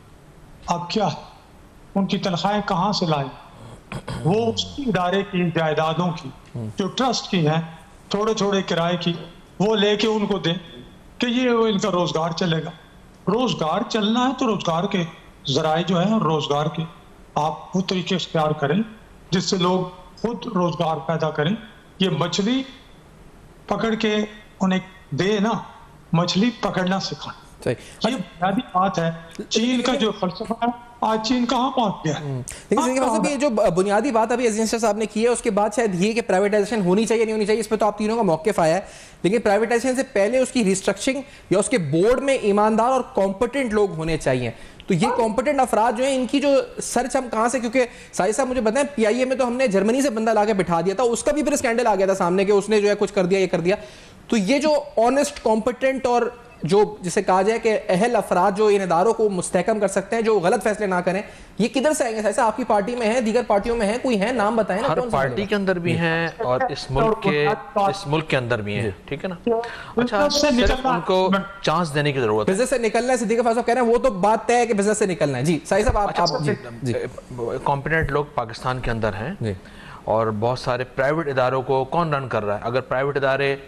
अब क्या, उनकी तनख्वाहें कहाँ से लाएं? वो उस इदारे की जायदादों की जो ट्रस्ट की हैं, थोड़े थोड़े किराए की, वो लेके उनको दें कि ये इनका रोजगार चलेगा। रोजगार चलना है तो रोजगार के जराए जो है रोजगार के आप वो तरीके इख्तियार करें जिससे लोग खुद रोजगार पैदा करें। ये मछली पकड़ के उन्हें दे ना, मछली पकड़ना सिखाएं। ये बुनियादी बात है। चीन का जो फलसफा है, आज चीन कहाँ पहुंच गया है? लेकिन ये जो बुनियादी बात अभी अजीज साहब ने की है, उसके बाद शायद ये कि प्राइवेटाइजेशन होनी चाहिए नहीं होनी चाहिए, इस पर तो आप तीनों का मौक़िफ़ आया है, लेकिन प्राइवेटाइजेशन से पहले उसकी रिस्ट्रक्चरिंग या उसके बोर्ड में ईमानदार और कॉम्पिटेंट लोग होने चाहिए। तो ये कॉम्पिटेंट अफराद जो हैं, इनकी जो सर्च हम कहाँ से, क्योंकि साहिब साहब मुझे बताएं PIA में तो हमने जर्मनी से बंदा लाके बिठा दिया था, उसका भी फिर स्कैंडल आ गया था सामने कि उसने जो है कुछ कर दिया, ये कर दिया। तो ये जो ऑनेस्ट, कॉम्पिटेंट और जो जिसे कहा जाए कि अहल अफराद जो इन इदारों को मुस्तहकम कर सकते हैं, जो गलत फैसले ना करें, ये किधर से आएंगे? ऐसा आपकी पार्टी में है, दीगर पार्टियों में है, कोई है? नाम बताएं ना। हर पार्टी के अंदर भी हैं और इस मुल्क के अंदर भी हैं, ठीक है ना। अच्छा, सिर्फ उनको चांस देने की जरूरत है। बिजनेस से निकलना है, सिद्दीक साहब कह रहे हैं वो तो बात तय है कि बिजनेस से निकलना है। जी साहिब साहब, आप कॉम्पिटेंट लोग पाकिस्तान के अंदर हैं और बहुत सारे प्राइवेट इदारों को कौन रन कर रहा है? अगर प्राइवेट इदारे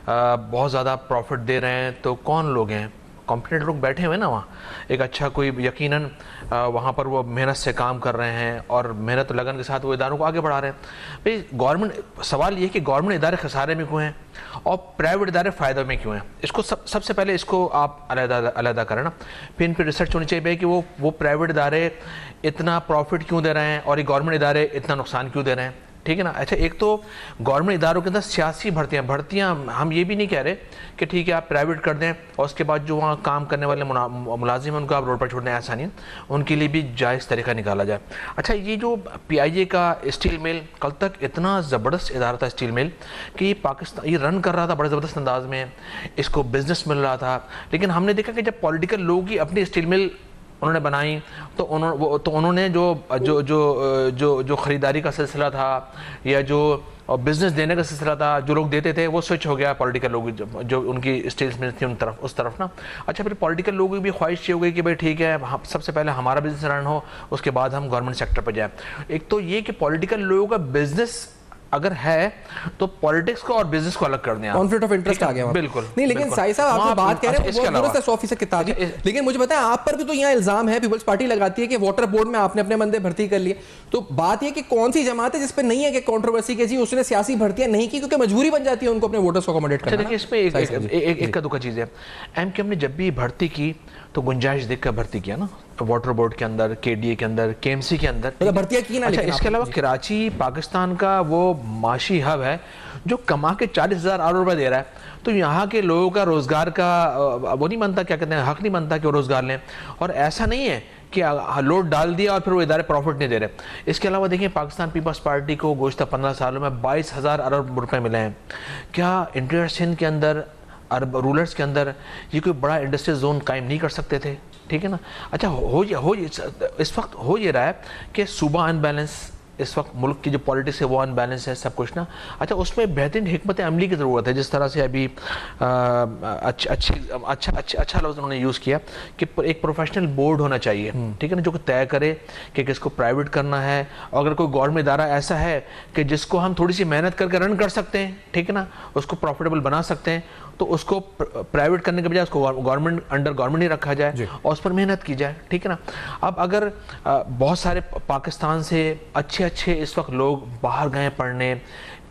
बहुत ज़्यादा प्रॉफिट दे रहे हैं तो कौन लोग हैं? कॉम्पिटेंट लोग बैठे हुए ना वहाँ। एक अच्छा कोई यकीनन वहाँ पर वो मेहनत से काम कर रहे हैं और मेहनत लगन के साथ वो इदारों को आगे बढ़ा रहे हैं। भाई गवर्नमेंट, सवाल ये कि गवर्नमेंट इदारे खसारे में क्यों हैं और प्राइवेट इदारे फ़ायदे में क्यों हैं? इसको सबसे पहले इसको आप अलहदा करें ना, फिर इन पर रिसर्च होनी चाहिए कि वो प्राइवेट इदारे इतना प्रॉफिट क्यों दे रहे हैं और ये गवर्नमेंट इदारे इतना नुकसान क्यों दे रहे हैं, ठीक है ना। अच्छा, एक तो गवर्नमेंट इदारों के अंदर सियासी भर्तियाँ हम ये भी नहीं कह रहे कि ठीक है आप प्राइवेट कर दें और उसके बाद जो वहाँ काम करने वाले मुलाजिम हैं उनको आप रोड पर छोड़ने, ऐसा नहीं है, उनके लिए भी जायज़ तरीका निकाला जाए। अच्छा, ये जो PIA का स्टील मिल कल तक इतना ज़बरदस्त इदारा था स्टील मिल कि पाकिस्तान ये रन कर रहा था बड़े ज़बरदस्त अंदाज में, इसको बिजनेस मिल रहा था, लेकिन हमने देखा कि जब पॉलिटिकल लोग ही अपनी स्टील मिल उन्होंने बनाई तो उन्होंने जो ख़रीदारी का सिलसिला था या जो बिज़नेस देने का सिलसिला था, जो लोग देते थे वो स्विच हो गया पॉलिटिकल लोग, जो उनकी स्टेट्स में थी उस तरफ ना। अच्छा, फिर पॉलिटिकल लोगों की भी ख्वाहिश ये हो गई कि भाई ठीक है सबसे पहले हमारा बिज़नेस रन हो, उसके बाद हम गवर्नमेंट सेक्टर पर जाए। एक तो ये कि पॉलिटिकल लोगों का बिज़नेस अगर है तो पॉलिटिक्स को और बिजनेस को अलग कर दें। कॉन्फ्लिक्ट ऑफ इंटरेस्ट आ गया। बिल्कुल नहीं, लेकिन साहिब साहब आप जो बात कह रहे हैं वो दुरुस्त है 100% किताबी, लेकिन मुझे बताएं आप पर भी तो यहाँ इल्जाम है, पीपल्स पार्टी लगाती है कि वाटर बोर्ड में आपने अपने बंदे भर्ती कर लिए। तो बात यह कि कौन सी जमात है जिस पर नहीं है कि कंट्रोवर्सी के जी उसने सियासी भर्तियां नहीं की क्योंकि मजबूरी बन जाती है उनको अपने वोटर्स को अकोमोडेट करना। देखिए, इसमें एक का दुखा चीज़ है, MKM ने जब भी भर्ती की तो गुंजाइश देखकर भर्ती किया ना, वाटर बोर्ड के अंदर, KDA के अंदर, KMC के अंदर भर्तियां की ना। इसके अलावा कराची पाकिस्तान का वो माशी हब है जो कमा के 40,000 अरब रुपए दे रहा है, तो यहाँ के लोगों का रोजगार का वो नहीं बनता, क्या कहते हैं, हक नहीं बनता कि वो रोजगार लें। और ऐसा नहीं है कि लोड डाल दिया और फिर वो इदारे प्रॉफिट नहीं दे रहे। इसके अलावा देखिए, पाकिस्तान पीपल्स पार्टी को गुज़श्ता 15 सालों में 22,000 अरब रुपए मिले हैं। क्या इंटीरियर सिंध के अंदर, अरब रूलर्स के अंदर ये कोई बड़ा इंडस्ट्रियल जोन कायम नहीं कर सकते थे? ठीक है ना। अच्छा, इस वक्त हो ये रहा है कि सूबा अनबैलेंस, इस वक्त मुल्क की जो पॉलिटिक्स है वो अनबैलेंस है सब कुछ ना। अच्छा, उसमें बेहतरीन हिकमत अमली की ज़रूरत है, जिस तरह से अभी अच्छा लफ्ज़ उन्होंने यूज़ किया कि एक प्रोफेशनल बोर्ड होना चाहिए, ठीक है ना, जो तय करे कि किसको प्राइवेट करना है। और अगर कोई गवर्नमेंट इदारा ऐसा है कि जिसको हम थोड़ी सी मेहनत करके रन कर सकते हैं, ठीक है ना, उसको प्रॉफिटेबल बना सकते हैं, तो उसको प्राइवेट करने के बजाय उसको गवर्नमेंट अंडर गवर्नमेंट ही रखा जाए और उस पर मेहनत की जाए, ठीक है ना। अब अगर बहुत सारे पाकिस्तान से अच्छे इस वक्त लोग बाहर गए पढ़ने,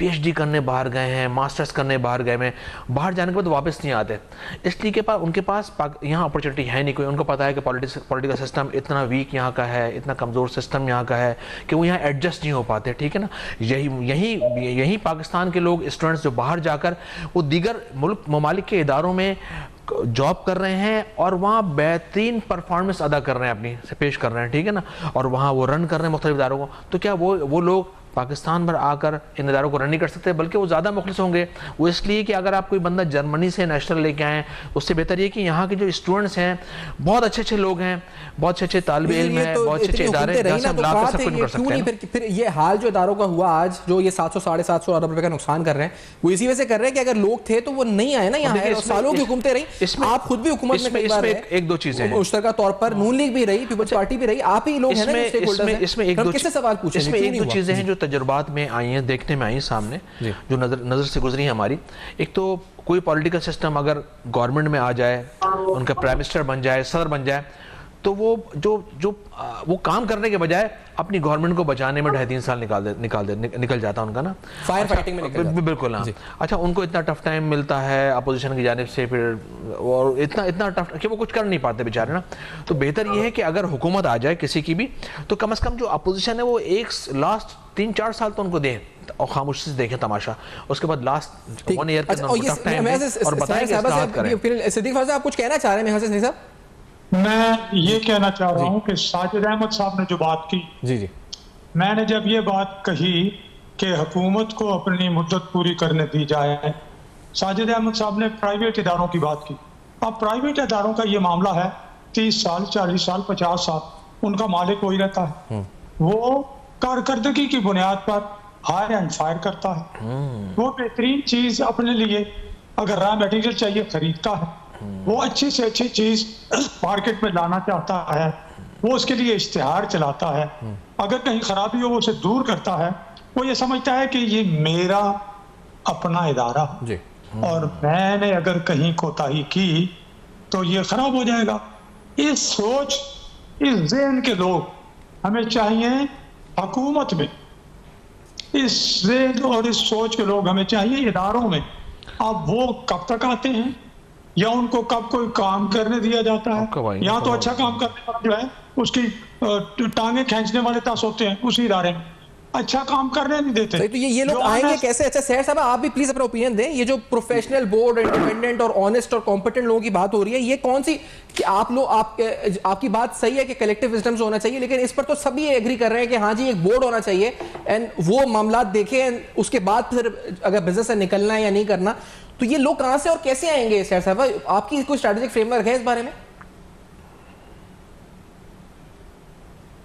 PhD करने बाहर गए हैं, मास्टर्स करने बाहर गए हैं, बाहर जाने के बाद वापस नहीं आते, इसलिए उनके पास यहाँ अपॉर्चुनिटी है नहीं कोई। उनको पता है कि पॉलिटिकल सिस्टम इतना वीक यहाँ का है, इतना कमज़ोर सिस्टम यहाँ का है कि वो यहाँ एडजस्ट नहीं हो पाते, ठीक है ना। यही पाकिस्तान के लोग, स्टूडेंट्स जो बाहर जाकर वो दीगर ममालिक के इदारों में जॉब कर रहे हैं और वहाँ बेहतरीन परफॉर्मेंस अदा कर रहे हैं, अपनी से पेश कर रहे हैं, ठीक है ना, और वहाँ वो रन कर रहे हैं मुख्तलिफ इदारों को, तो क्या वो लोग पाकिस्तान पर आकर इन इदारों को रन नहीं कर सकते, बल्कि वो ज़्यादा मुखलिस होंगे। वो इसलिए कि अगर आप कोई बंदा जर्मनी से नेशनल लेके आएँ, उससे बेहतर ये कि यहाँ के जो स्टूडेंट्स हैं बहुत अच्छे अच्छे लोग हैं, बहुत अच्छे अच्छे तालिब इल्म हैं, बहुत अच्छे अच्छे इदारे हैं, जहाँ से हम लाकर सब कुछ कर सकते हैं। फिर ये हाल जो इदारों का हुआ आज, जो ये 700-750 अरब रुपए का नुकसान कर रहे हैं, वो इसी वजह से कर रहे हैं कि अगर लोग थे तो वो नहीं आए ना यहाँ, सालों की हुकूमतें रही, आप खुद भी हुकूमत में कई बार एक दो चीजें मुश्तरका तौर पर नून लीग भी रही, पीपल्स पार्टी भी रही, आप ही लोग हैं ना स्टेक होल्डर्स हैं। इसमें एक दो चीजें हैं जो तजुर्बात में आई हैं, देखने में आई सामने, जो नजर से गुजरी है हमारी। एक तो कोई पॉलिटिकल सिस्टम अगर गवर्नमेंट में आ जाए, उनका प्राइम मिनिस्टर बन जाए, सदर बन जाए, तो वो काम करने के बजाय अपनी गवर्नमेंट को बचाने में 2.5-3 साल निकल जाता उनका ना, फायर फाइटिंग में निकल जाता। बिल्कुल हाँ। अच्छा, उनको इतना टफ टाइम मिलता है अपोजिशन की जानिब से, फिर और इतना टफ कि वो कुछ कर नहीं पाते बेचारे ना। तो बेहतर ये है कि अगर हुकूमत आ जाए किसी की भी, तो कम से कम जो अपोजिशन है वो एक लास्ट 3-4 साल तो उनको दें और खामोशी से देखें तमाशा, उसके बाद लास्ट 1 ईयर के टफ टाइम और बताएं। फिर सिद्दीक फाज़ आप कुछ कहना चाह रहे हैं? मैं ये कहना चाह रहा हूँ कि साजिद अहमद साहब ने जो बात की, जी, मैंने जब ये बात कही कि हुकूमत को अपनी मुद्दत पूरी करने दी जाए, साजिद अहमद साहब ने प्राइवेट इदारों की बात की। अब प्राइवेट इदारों का ये मामला है, 30 साल, 40 साल, 50 साल उनका मालिक वही रहता है, वो कारकर्दगी की बुनियाद पर हायर एंड फायर करता है। वो बेहतरीन चीज अपने लिए अगर रॉ मटेरियल चाहिए खरीदता है, वो अच्छी से अच्छी चीज मार्केट में लाना चाहता है, वो उसके लिए इश्तिहार चलाता है, अगर कहीं खराबी हो वो उसे दूर करता है, वो ये समझता है कि ये मेरा अपना इदारा जी। और मैंने अगर कहीं कोताही की तो ये खराब हो जाएगा। इस सोच, इस ज़हन के लोग हमें चाहिए हुकूमत में, इस ज़हन और इस सोच के लोग हमें चाहिए इदारों में। अब वो कब तक आते हैं या उनको कब कोई काम करने दिया जाता है, या तो अच्छा काम करने वाला जो है उसकी टांगे खींचने वाले तस होते हैं उसी इदारे में, अच्छा काम करने नहीं देते। तो ये लोग आएंगे कैसे? अच्छा सहर साहब आप भी प्लीज अपना ओपिनियन दें। ये जो प्रोफेशनल बोर्ड, इंडिपेंडेंट और ऑनेस्ट और कॉम्पिटेंट लोगों की बात हो रही है, ये कौन सी कि आप लोग आपकी बात सही है कि कलेक्टिव विजडम होना चाहिए, लेकिन इस पर तो सभी एग्री कर रहे हैं कि हाँ जी एक बोर्ड होना चाहिए एंड वो मामला देखें, उसके बाद फिर अगर बिजनेस से निकलना है या नहीं करना। तो ये लोग कहां से और कैसे आएंगे सहर साहब? आपकी कोई स्ट्रेटेजिक फ्रेमवर्क है इस बारे में?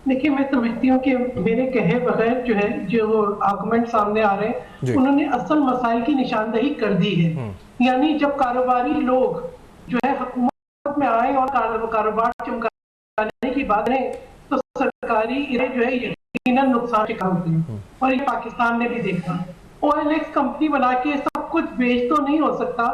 देखिए, मैं समझती हूँ कि मेरे कहे बगैर जो है जो आर्गुमेंट सामने आ रहे हैं उन्होंने असल मसाइल की निशानदही कर दी है। यानी जब कारोबारी लोग जो है हुकूमत में आए और कारोबार चमकाने की बात है तो सरकारी जो है यकीनन नुकसान शिकार होते हैं, और ये पाकिस्तान ने भी देखा। OLX कंपनी बना के सब कुछ बेच तो नहीं हो सकता,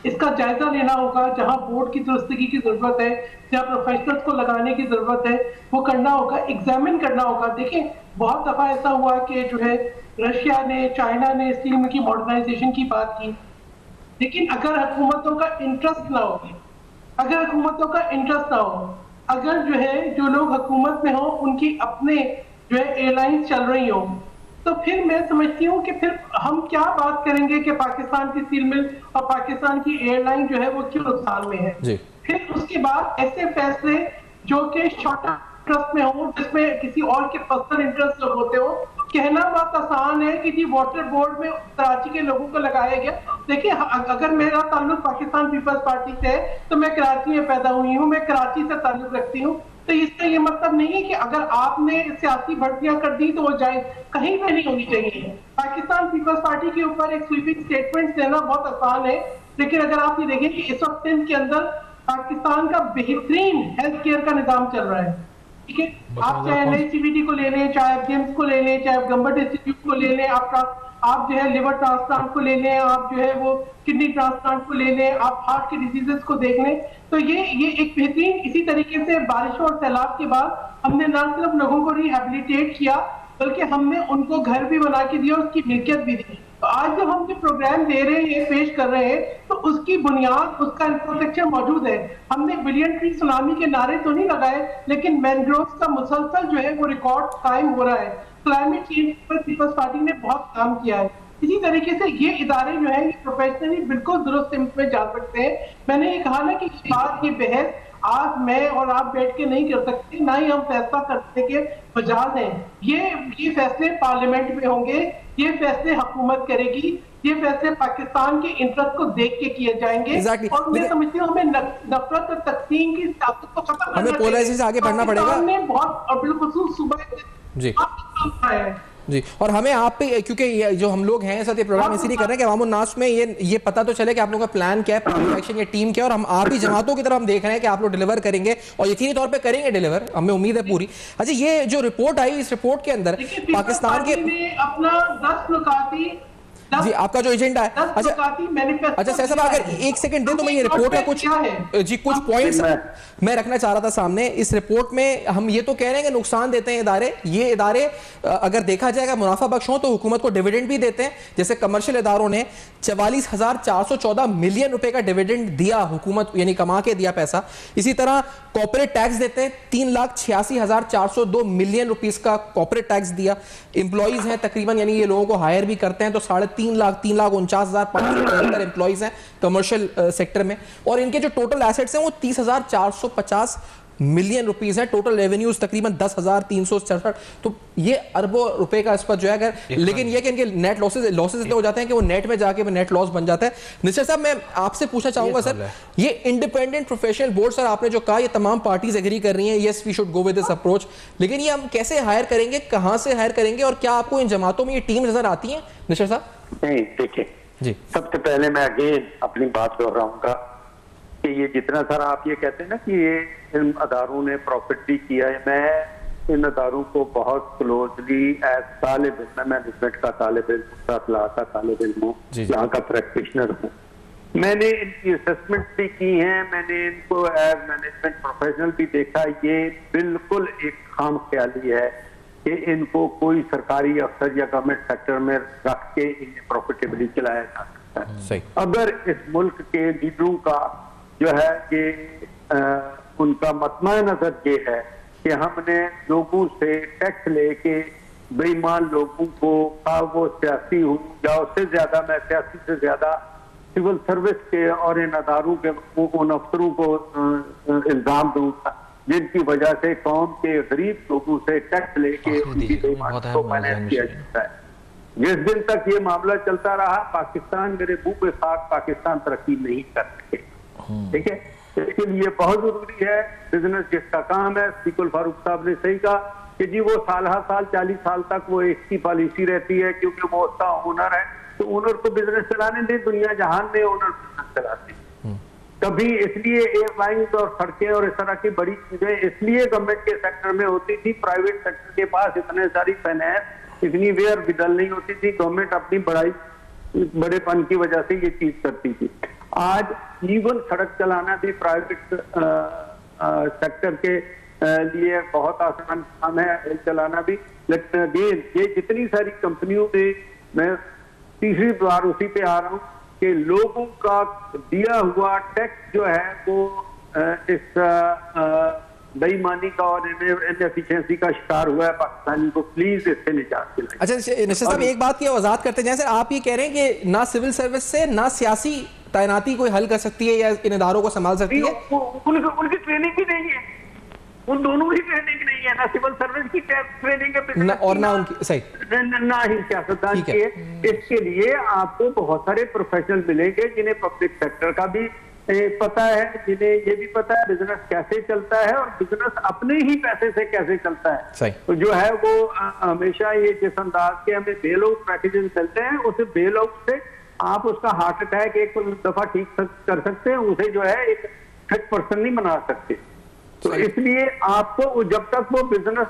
इसका जायजा लेना होगा, जहां बोर्ड की दुरुस्तगी की जरूरत है, जहां प्रोफेशनल्स को लगाने की जरूरत है वो करना होगा, एग्जामिन करना होगा। देखिए बहुत दफा ऐसा हुआ कि जो है रशिया ने, चाइना ने स्टील की मॉडर्नाइजेशन की बात की, लेकिन अगर हुकूमतों का इंटरेस्ट ना हो, अगर जो है जो लोग हुकूमत में हो उनकी अपने जो है एयरलाइंस चल रही हो, तो फिर मैं समझती हूँ कि फिर हम क्या बात करेंगे कि पाकिस्तान की स्टील मिल और पाकिस्तान की एयरलाइन जो है वो क्यों नुकसान में है जी। फिर उसके बाद ऐसे फैसले जो कि शॉर्ट इंटरेस्ट में हो, जिसमें किसी और के पर्सनल इंटरेस्ट होते हो, कहना बहुत आसान है कि जी वाटर बोर्ड में कराची के लोगों को लगाया गया। देखिए अगर मेरा ताल्लुक पाकिस्तान पीपल्स पार्टी से है तो मैं कराची में पैदा हुई हूँ, मैं कराची से ताल्लुक रखती हूँ, तो इसका ये मतलब नहीं है कि अगर आपने सियासी भर्तियां कर दी तो वो जाए, कहीं पे नहीं होनी चाहिए। पाकिस्तान पीपल्स पार्टी के ऊपर एक स्वीपिंग स्टेटमेंट देना बहुत आसान है, लेकिन अगर आप ये देखें कि इस वक्त सिंध के अंदर पाकिस्तान का बेहतरीन हेल्थ केयर का निजाम चल रहा है, ठीक है। आप चाहे NICVT को ले लें, चाहे गेम्स को ले लें, चाहे गंबट इंस्टीट्यूट को ले लें, आप जो है लिवर ट्रांसप्लांट को ले लें, आप जो है वो किडनी ट्रांसप्लांट को ले लें, आप हार्ट के डिजीजेस को देख लें, तो ये एक बेहतरीन। इसी तरीके से बारिशों और सैलाब के बाद हमने न सिर्फ लोगों को रिहेबिलिटेट किया बल्कि हमने उनको घर भी बना के दिया, उसकी मिल्कियत भी दी। तो आज जब हम जो प्रोग्राम दे रहे हैं, पेश कर रहे हैं, तो उसकी बुनियाद, उसका इंफ्रास्ट्रक्चर मौजूद है। हमने बिलियन ट्री सुनामी के नारे तो नहीं लगाए, लेकिन मैनग्रोव्स का मुसलसल जो है वो रिकॉर्ड कायम हो रहा है। क्लाइमेट चेंज पर पीपल्स पार्टी ने बहुत काम किया है। इसी तरीके से ये इदारे जो है ये प्रोफेशनली बिल्कुल दुरुस्त सिमत में जा सकते हैं। मैंने ये कहा ना कि बात, ये बहस आज मैं और आप बैठ के नहीं कर सकते, ना ही हम फैसला करने के मजाज हैं। ये फैसले पार्लियामेंट में होंगे, ये फैसले हुकूमत करेगी, ये फैसले पाकिस्तान के इंटरेस्ट को देख के किए जाएंगे। और मैं समझती हूँ हमें नफरत और तकसीम की सियासत को खत्म करना चाहिए। हमें पोलराइजेशन से आगे बढ़ना पड़ेगा। पाकिस्तान ने बहुत और बिलखुसूस सुबह जी जी, और हमें आप पे, क्योंकि ये जो हम लोग हैं साथ ये प्रोग्राम इसीलिए कर रहे हैं कि अवाम नास में ये पता तो चले कि आप लोगों का प्लान क्या है, एक्शन या टीम क्या है, और हम आप ही जमातों की तरफ हम देख रहे हैं कि आप लोग डिलीवर करेंगे और यकीनी तौर पे करेंगे डिलीवर, हमें उम्मीद है पूरी। अच्छा, ये जो रिपोर्ट आई, इस रिपोर्ट के अंदर पाकिस्तान के अपना 10 नुकाती जी आपका जो एजेंडा है, अच्छा सर साहब अगर एक सेकंड दे तो मैं ये रिपोर्ट का कुछ पॉइंट्स मैं रखना चाह रहा था सामने। इस रिपोर्ट में हम ये तो कह रहे हैं कि नुकसान देते हैं इदारे, ये इदारे अगर देखा जाएगा मुनाफा बख्श हो तो हुकूमत को डिविडेंड भी देते हैं। जैसे कमर्शियल इदारों ने 44,414 मिलियन रुपए का डिविडेंड दिया, हुकूमत यानी कमा के दिया पैसा। इसी तरह कॉर्पोरेट टैक्स देते हैं, 3,86,402 मिलियन रुपीस का कॉर्पोरेट टैक्स दिया। एम्प्लॉइज हैं तकरीबन, यानी ये लोगों को हायर भी करते हैं, तो 3,49,573 एम्प्लॉइज हैं कमर्शियल सेक्टर में, और इनके जो टोटल एसेट्स हैं वो 30,450 मिलियन रुपीस है। टोटल रेवेन्यूज तकरीबन 10,367, तो ये अरबों रुपए का इस पर जो है अगर, लेकिन ये कि इनके नेट लॉसेस इतने हो जाते हैं कि वो नेट में जाके नेट लॉस बन जाता है। निश्चय साहब मैं आपसे पूछना चाहूंगा सर, ये इंडिपेंडेंट प्रोफेशनल बोर्ड, सर आपने जो कहा ये तमाम पार्टीज एग्री कर रही हैं, yes we should go with this approach, लेकिन ये हम कैसे हायर करेंगे, कहां से हायर करेंगे, और क्या आपको इन जमातों में ये टीम नजर आती है निश्चय साहब? नहीं, देखिए जी, सबसे पहले मैं अगेन अपनी बात दोहराऊंगा कि ये जितना सारा आप ये कहते हैं ना कि ये इन अदारों ने प्रॉफिट भी किया है, मैं इन अदारों को बहुत क्लोजली एज तालिब इल्म, मैनेजमेंट का तालिब इल्म, का तालिब इल्म हूँ, यहाँ का प्रैक्टिशनर हूँ, मैंने इनकी असेसमेंट भी की है, मैंने इनको एज मैनेजमेंट प्रोफेशनल भी देखा। ये बिल्कुल एक खाम ख्याली है कि इनको कोई सरकारी अफसर या गवर्नमेंट सेक्टर में रख के इन्हें प्रॉफिटेबली चलाया जा सकता है। सही। अगर इस मुल्क के लीडरों का जो है ये उनका मतमा नजर ये है कि हमने लोगों से टैक्स लेके बेईमान लोगों को, वो सियासी हूँ या उससे ज्यादा, मैं सियासी से ज्यादा सिविल सर्विस के और इन अदारों के उन अफसरों को इल्जाम दूंगा जिनकी वजह से कौम के गरीब लोगों से टैक्स लेके उनकी बेईमानी को फाइनेंस किया जाता है। जिस दिन तक ये मामला चलता रहा, पाकिस्तान मेरे मुंह पे खाक, पाकिस्तान तरक्की नहीं कर सके। ठीक है, इसके लिए बहुत जरूरी है बिजनेस जिसका काम है, स्पीकर फारूक साहब ने सही कहा कि जी वो साल 40 साल तक वो एक ही पॉलिसी रहती है, क्योंकि वो उसका ओनर है, तो ओनर को बिजनेस चलाने दे, दुनिया जहान में ओनर बिजनेस चलाते हैं। कभी इसलिए एयरलाइंस और सड़कें और इस तरह की बड़ी चीजें इसलिए गवर्नमेंट के सेक्टर में होती थी, प्राइवेट सेक्टर के पास इतने सारी फाइनेंस, इतनी वेयर विदल नहीं होती थी, गवर्नमेंट अपनी बड़ेपन की वजह से ये चीज करती थी। आज इवन सड़क चलाना भी प्राइवेट सेक्टर के लिए बहुत आसान काम है, रेल चलाना भी। लेकिन अगेन ये जितनी सारी कंपनियों में, मैं तीसरी बार उसी पे आ रहा हूँ कि लोगों का दिया हुआ टैक्स जो है वो इस बेईमानी का और इनएफिशिएंसी का शिकार हुआ है पाकिस्तानी को। प्लीज इससे निजात दिलाइए। अच्छा निश्चित साहब, एक बात की वजाहत करते हैं, जैसे आप ये कह रहे हैं कि ना सिविल सर्विस से ना सियासी तैनाती कोई हल कर सकती है या इन इदारों को संभाल सकती है। उनकी ट्रेनिंग भी नहीं है, उन दोनों की ट्रेनिंग नहीं है, ना सिविल सर्विस की ट्रेनिंग है और ना उनकी, सही, ना ही सियासतदान की है। इसके लिए आपको बहुत सारे प्रोफेशनल मिलेंगे जिन्हें पब्लिक सेक्टर का भी पता है, जिन्हें ये भी पता है बिजनेस कैसे चलता है और बिजनेस अपने ही पैसे से कैसे चलता है। तो जो है वो हमेशा ये जिस अंदाज के हमें बेल आउट पैकेजेस चलते हैं, उसे बेल आउट से आप उसका हार्ट अटैक एक दफा ठीक कर सकते हैं, उसे जो है एक फिट पर्सन नहीं बना सकते। तो इसलिए आपको जब तक वो बिजनेस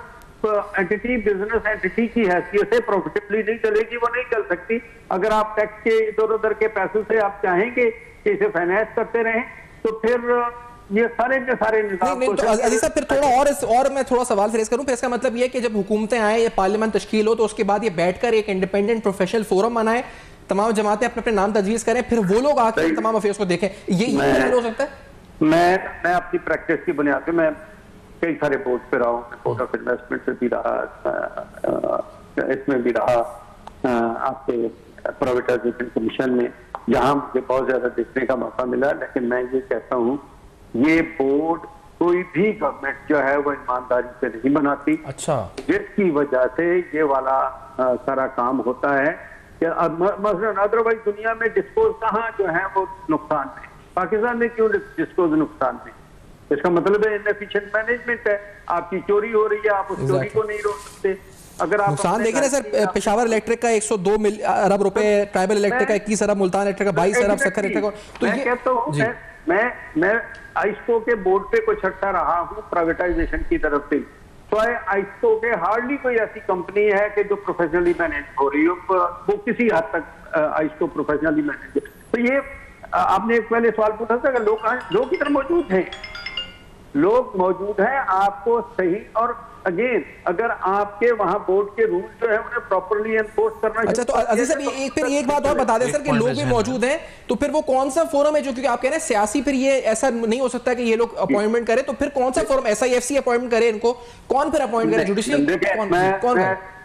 एंटिटी की हैसियत से प्रॉफिटेबली नहीं चलेगी, वो नहीं चल सकती। अगर आप टैक्स के इधर उधर के पैसों से आप चाहेंगे कि इसे फाइनेंस करते रहें, तो फिर ये सारे के सारे निजाम को अजीज साहब फिर थोड़ा और मैं थोड़ा सवाल रेज करूं। फिर इसका मतलब ये कि जब हुकूमतें आए, ये पार्लियामेंट तश्कील हो, तो उसके बाद ये बैठकर एक इंडिपेंडेंट प्रोफेशनल फोरम बनाए, तमाम जमातें अपने अपने नाम तजवीज़ करें, फिर वो लोग आकर तमाम अफेयर्स को देखें, ये हो सकता है। मैं अपनी प्रैक्टिस की बुनियाद पे मैं कई सारे बोर्ड पे रहा हूँ, बोर्ड ऑफ इन्वेस्टमेंट से भी रहा, इसमें भी रहा, आपके प्राइवेटाइजेशन कमीशन में, जहाँ मुझे बहुत ज्यादा देखने का मौका मिला। लेकिन मैं ये कहता हूँ, ये बोर्ड कोई भी गवर्नमेंट जो है वो ईमानदारी से नहीं बनाती। अच्छा, जिसकी वजह से ये वाला सारा काम होता है कि मसलन अदरवाइज दुनिया में डिस्पोज कहाँ जो है वो नुकसान में, पाकिस्तान में क्यों डिस्पोज नुकसान में? इसका मतलब है इनएफिशिएंट मैनेजमेंट है। आपकी चोरी हो रही है, आप उस चोरी को नहीं रोक सकते। अगर आप नुकसान देखिए ना सर, पेशावर इलेक्ट्रिक का 102 अरब रुपए, ट्राइबल इलेक्ट्रिक का 21 अरब, मुल्तान इलेक्ट्रिक का 22 अरब, सखर इलेक्ट्रिक का। तो मैं कहता हूँ मैं आइस्को के बोर्ड पे कुछ अर्सा रहा हूँ प्राइवेटाइजेशन की तरफ से, तो आइस्को के हार्डली कोई ऐसी कंपनी है कि जो प्रोफेशनली मैनेज हो रही हो, वो किसी हद तक आइस्को प्रोफेशनली मैनेज। तो ये आपने एक पहले सवाल पूछा था कि लोग किधर मौजूद हैं? लोग मौजूद हैं, आपको सही और अगेन अगर आपके वहां बोर्ड के रूल जो है उन्हें प्रॉपर्ली एनफोर्स करना। अच्छा, तो अजीज साहब फिर एक बात और बता दें सर कि लोग भी मौजूद हैं, तो फिर वो कौन सा फोरम है जो, क्योंकि आप कह रहे हैं सियासी, फिर ये ऐसा नहीं हो सकता कि ये लोग अपॉइंटमेंट करें, तो फिर कौन सा फोरम, SIFC अपॉइंटमेंट करे इनको, कौन फिर अपॉइंट करे? जुडिशरी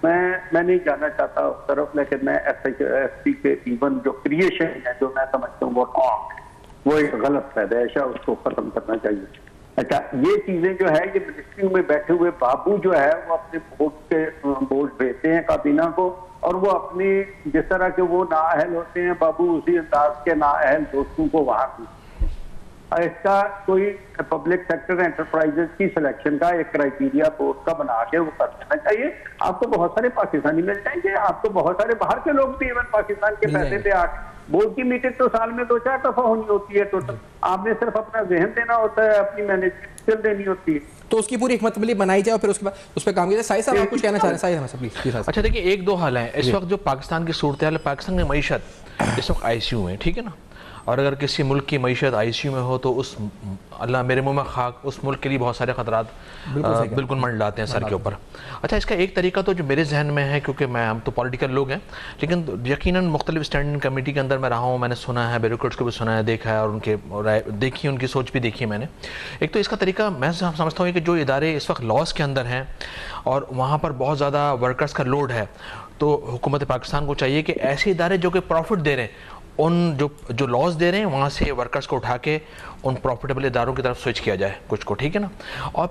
मैं नहीं जाना चाहता उस तरफ, लेकिन मैं SIFC के इवन जो क्रिएशन है जो मैं समझता हूँ वो रॉन्ग है, वो एक गलत पैदाइश है, उसको खत्म करना चाहिए। अच्छा, ये चीजें जो है ये मिनिस्ट्री में बैठे हुए बाबू जो है वो अपने बोर्ड भेजते हैं काबीना को, और वो अपनी जिस तरह के वो नाअहल होते हैं बाबू, उसी अंदाज के नाअहल दोस्तों को वहां भेजते हैं। इसका कोई पब्लिक सेक्टर एंटरप्राइजेस की सिलेक्शन का एक क्राइटेरिया बोर्ड का बना के वो कर देना चाहिए। आपको बहुत सारे पाकिस्तानी मिल जाएंगे, आपको बहुत सारे बाहर के लोग भी इवन पाकिस्तान के पैसे पे आके, बोर्ड की मीटिंग तो साल में 2-4 दफा होनी होती है टोटल, आपने सिर्फ अपना जहन देना होता है, अपनी मैनेजमेंट देनी होती है, तो उसकी पूरी हिकमत अमली बनाई जाए और फिर उसके बाद उस पर काम किया जाए। साहिब आप कुछ कहना चाह रहे हैं? साहिब प्लीज। अच्छा देखिए, एक दो हाल हैं इस वक्त जो पाकिस्तान की सूरत हाल, पाकिस्तान की मईशत इस वक्त ICU में, ठीक है ना, और अगर किसी मुल्क की मईशत ICU में हो तो उस अल्लाह मेरे मुंह में खाक, उस मुल्क के लिए बहुत सारे खतरात बिल्कुल मंडलाते हैं सर के ऊपर। अच्छा, इसका एक तरीका तो जो मेरे जहन में है, क्योंकि हम तो पॉलिटिकल लोग हैं, लेकिन यकीनन मुख्तलिफ स्टैंडिंग कमेटी के अंदर मैं रहा हूँ, मैंने सुना है, ब्यूरोक्रेट्स को भी सुना है, देखा है, और उनके देखी, उनकी सोच भी देखी है मैंने। एक तो इसका तरीका मैं समझता हूँ कि जो इदारे इस वक्त लॉस के अंदर हैं और वहाँ पर बहुत ज़्यादा वर्कर्स का लोड है, तो हुकूमत पाकिस्तान को चाहिए कि ऐसे इदारे जो कि प्रॉफिट दे रहे हैं, उन जो लॉस दे रहे हैं वहाँ से वर्कर्स को उठा के उन प्रॉफिटेबल इदारों की तरफ स्विच किया जाए कुछ को, ठीक है ना। और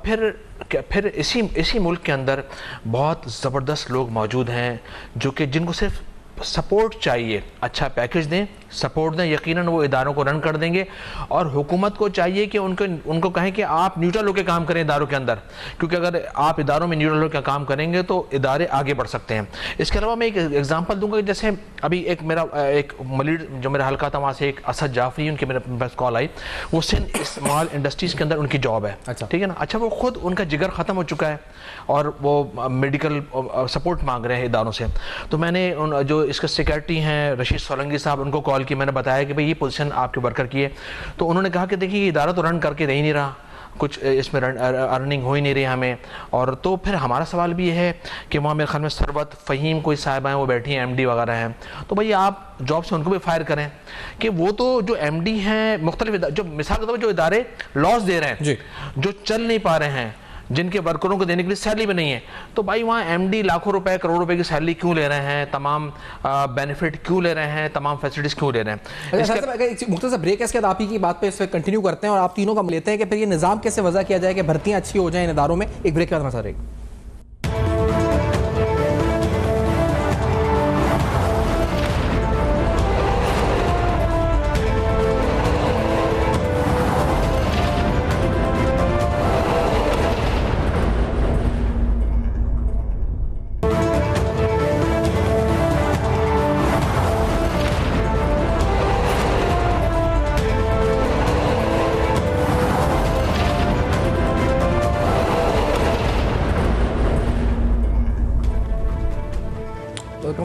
फिर इसी मुल्क के अंदर बहुत ज़बरदस्त लोग मौजूद हैं जो कि जिनको सिर्फ सपोर्ट चाहिए, अच्छा पैकेज दें, सपोर्ट दें, यकीनन वो इदारों को रन कर देंगे। और हुकूमत को चाहिए कि उनको कहें कि आप न्यूट्रल होकर काम करें इदारों के अंदर, क्योंकि अगर आप इदारों में न्यूट्रल होकर काम करेंगे तो इदारे आगे बढ़ सकते हैं। इसके अलावा मैं एक एग्जांपल दूंगा, जैसे अभी एक मलीड जो मेरा हल्का था, वहाँ से एक असद जाफरी, उनके मेरे पास कॉल आई, वो सिंध स्मॉल इंडस्ट्रीज़ के अंदर उनकी जॉब है, ठीक है ना। अच्छा, वो खुद उनका जिगर ख़त्म हो चुका है और वो मेडिकल सपोर्ट मांग रहे हैं इदारों से। तो मैंने जो इसका सेक्रेटरी हैं रशीद सोलंकी साहब, उनको कॉल की, मैंने बताया कि भाई ये पोजीशन आपके वर्कर की है। तो उन्होंने कहा कि देखिए ये इदारा तो रन करके दे ही नहीं रहा, कुछ इसमें अर्निंग हो ही नहीं रही हमें। और तो फिर हमारा सवाल भी ये है कि वहाँ मेरे ख्याल में सरवत फ़हीम कोई साहिबा हैं, वो बैठी हैं, MD वगैरह हैं, तो भाई आप जॉब से उनको भी फायर करें कि वो तो जो MD हैं मुख्तलिफ जो मिसाल के तौर पर जो इदारे लॉस दे रहे हैं, जो चल नहीं पा रहे हैं, जिनके वर्करों को देने के लिए सैलरी भी नहीं है, तो भाई वहाँ MD लाखों रुपए करोड़ रुपए की सैलरी क्यों ले रहे हैं, तमाम बेनिफिट क्यों ले रहे हैं, तमाम फैसिलिटीज क्यों ले रहे हैं। मुख्तसर ब्रेक है, इसके बाद आप ही की बात पे इस पर कंटिन्यू करते हैं और आप तीनों का लेते हैं कि फिर ये निज़ाम कैसे वजह किया जाए कि भर्तियाँ अच्छी हो जाएं इन इदारों में। एक ब्रेक के बाद मसा रहेगा।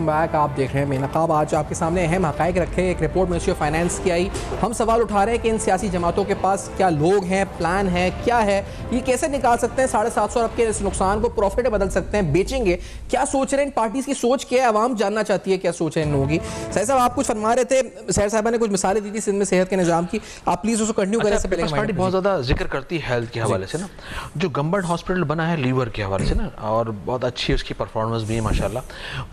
बैक आप देख रहे हैं मेनकाब। आज आपके सामने अहम हक़ाइक़ रखे, एक रिपोर्ट मिनिस्ट्री ऑफ फाइनेंस की आई। हम सवाल उठा रहे हैं कि इन सियासी जमातों के पास क्या लोग हैं, प्लान है, क्या है, ये कैसे निकाल सकते हैं 750 अरब के इस नुकसान को प्रॉफिट में बदल सकते हैं, बेचेंगे, क्या सोच रहे हैं, पार्टीज की सोच क्या है, आवाम जानना चाहती है क्या सोच है इन लोगों की। सर साहब आप कुछ फरमा रहे थे, सैर साहबा ने कुछ मिसालें दी थी सिंध में सेहत के निज़ाम की, आप प्लीज़ उसको कंटिन्यू करें। पार्टी बहुत ज़्यादा जिक्र करती है हेल्थ के हवाले से ना, जो गवर्नमेंट हॉस्पिटल बना है लीवर के हवाले से ना, और बहुत अच्छी उसकी परफॉर्मेंस भी है माशाल्लाह।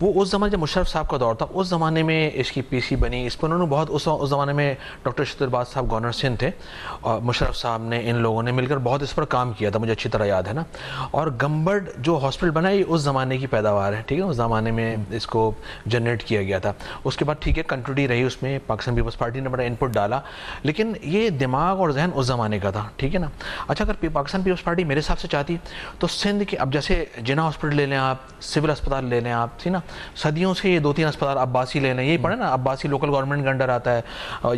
वो उस ज़माने जब मुशर्रफ साहब का दौर था, उस ज़माने में इसकी पीसी बनी, इस पर उन्होंने बहुत उस ज़माने में डॉक्टर शतुरबाज साहब गवर्नर सिंध थे और मुशर्रफ साहब ने, इन लोगों ने मिलकर बहुत इस पर काम किया था, मुझे अच्छी तरह याद है ना। और गम्बड़ जो हॉस्पिटल बना ये उस ज़माने की पैदावार है, ठीक है, उस ज़माने में इसको जनरेट किया गया था। उसके बाद ठीक है कंटिन्यूटी रही, उसमें पाकिस्तान पीपल्स पार्टी ने बड़ा इनपुट डाला, लेकिन ये दिमाग और जहन उस ज़माने का था, ठीक है ना। अच्छा, अगर पाकिस्तान पीपल्स पार्टी मेरे हिसाब से चाहती तो सिंध के, अब जैसे जिना हॉस्पिटल ले लें आप, सिविल अस्पताल ले लें आप, थी ना, सदियों से ये 2-3 अस्पताल अब्बासी ले लें, यही पढ़े ना, अब्बासी लोकल गवर्नमेंट के अंडर आता है,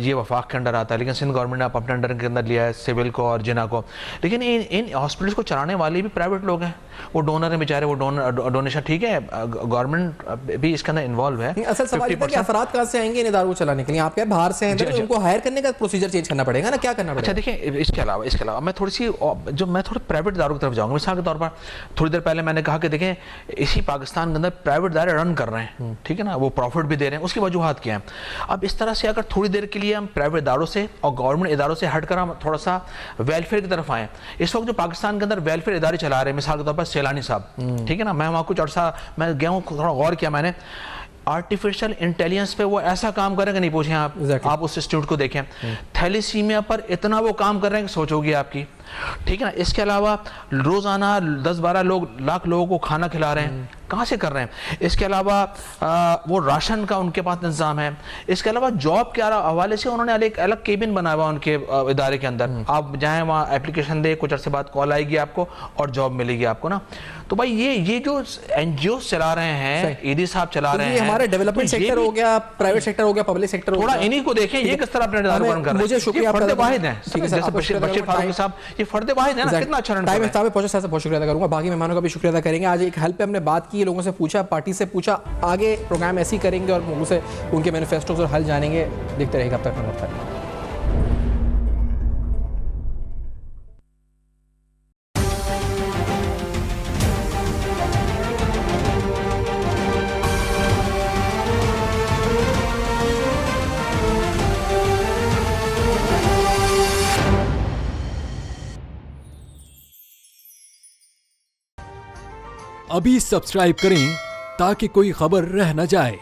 ये वफाक के अंडर आता है, लेकिन सिंध गवर्नमेंट ने आप अपने अंडर के अंदर लिया है सिविल को और जिना को। लेकिन इन हॉस्पिटल्स को चलाने वाले भी प्राइवेट लोग हैं, वो डोनर हैं बेचारे, वो डोनेशन, ठीक है, गवर्नमेंट भी इसके अंदर इन्वॉल्व है। असल सवाल है कि अफराद कहाँ से आएंगे इन इदारों को चलाने के लिए? आप क्या बाहर से हैं, तो उनको हायर करने का प्रोसीजर चेंज करना पड़ेगा ना, क्या करना पड़ेगा? अच्छा देखिए, इसके अलावा मैं थोड़ी सी मैं थोड़े प्राइवेट इदारों की तरफ जाऊँगा। मिसाल के तौर पर थोड़ी देर पहले मैंने कहा कि देखें इसी पाकिस्तान के अंदर प्राइवेट इदारे रन कर रहे हैं, ठीक है ना, वो प्रॉफिट भी दे रहे हैं, उसकी वजूहत क्या है। अब इस तरह से अगर थोड़ी देर के लिए हम प्राइवेट इदारों से और गवर्नमेंट इदारों से हटकर हम थोड़ा सा वेलफेयर की तरफ आए, इस वक्त जो पाकिस्तान के अंदर वेलफेयर इदारे चला रहे हैं, मिसाल के तौर पर सैलानी साहब, ठीक है ना, मैं वहाँ कुछ अर्सा मैं गया हूँ, थोड़ा गौर किया मैंने, आर्टिफिशियल इंटेलिजेंस पे वो ऐसा काम करेंगे, नहीं पूछें आप, आप उस इंस्टीट्यूट को देखें, थैलेसीमिया पर इतना वो काम कर रहे हैं कि सोचोगे आपकी, ठीक है ना। इसके अलावा रोजाना 10-12 लाख लोगों को खाना खिला रहे हैं, कहाँ से कर रहे हैं। इसके अलावा वो राशन का उनके पास इंतजाम है। इसके अलावा जॉब के हवाले से उन्होंने एक अलग केबिन बनाया हुआ उनके इदारे के अंदर, आप जाएं वहाँ एप्लीकेशन दे, कुछ अरसे बाद कॉल आएगी आपको और जॉब मिलेगी आपको ना। तो भाई ये जो एनजीओ चला रहे हैं, ईडी साहब चला रहे हैं, हमारे डेवलपमेंट सेक्टर हो गया, प्राइवेट सेक्टर हो गया, पब्लिक सेक्टर हो गया, थोड़ा इन्हीं को देखें ये किस तरह अपने इदारे रन कर रहे हैं। मुझे शुक्रिया, फर्द वाहिद है, ठीक है सर, बशीर फारूकी साहब ये फर्द वाहिद है ना, कितना अच्छा रन कर रहे हैं। टाइम पहुंचे सर, बहुत शुक्रिया अदा करूंगा, बाकी मेहमानों का भी शुक्रिया अदा करेंगे। आज एक हेल्प पे हमने बात की, लोगों से पूछा, पार्टी से पूछा, आगे प्रोग्राम ऐसे ही करेंगे और लोगों से उनके मैनिफेस्टोज और हल जानेंगे। देखते रहेगा अब तक नंबर। अभी सब्सक्राइब करें ताकि कोई खबर रह न जाए।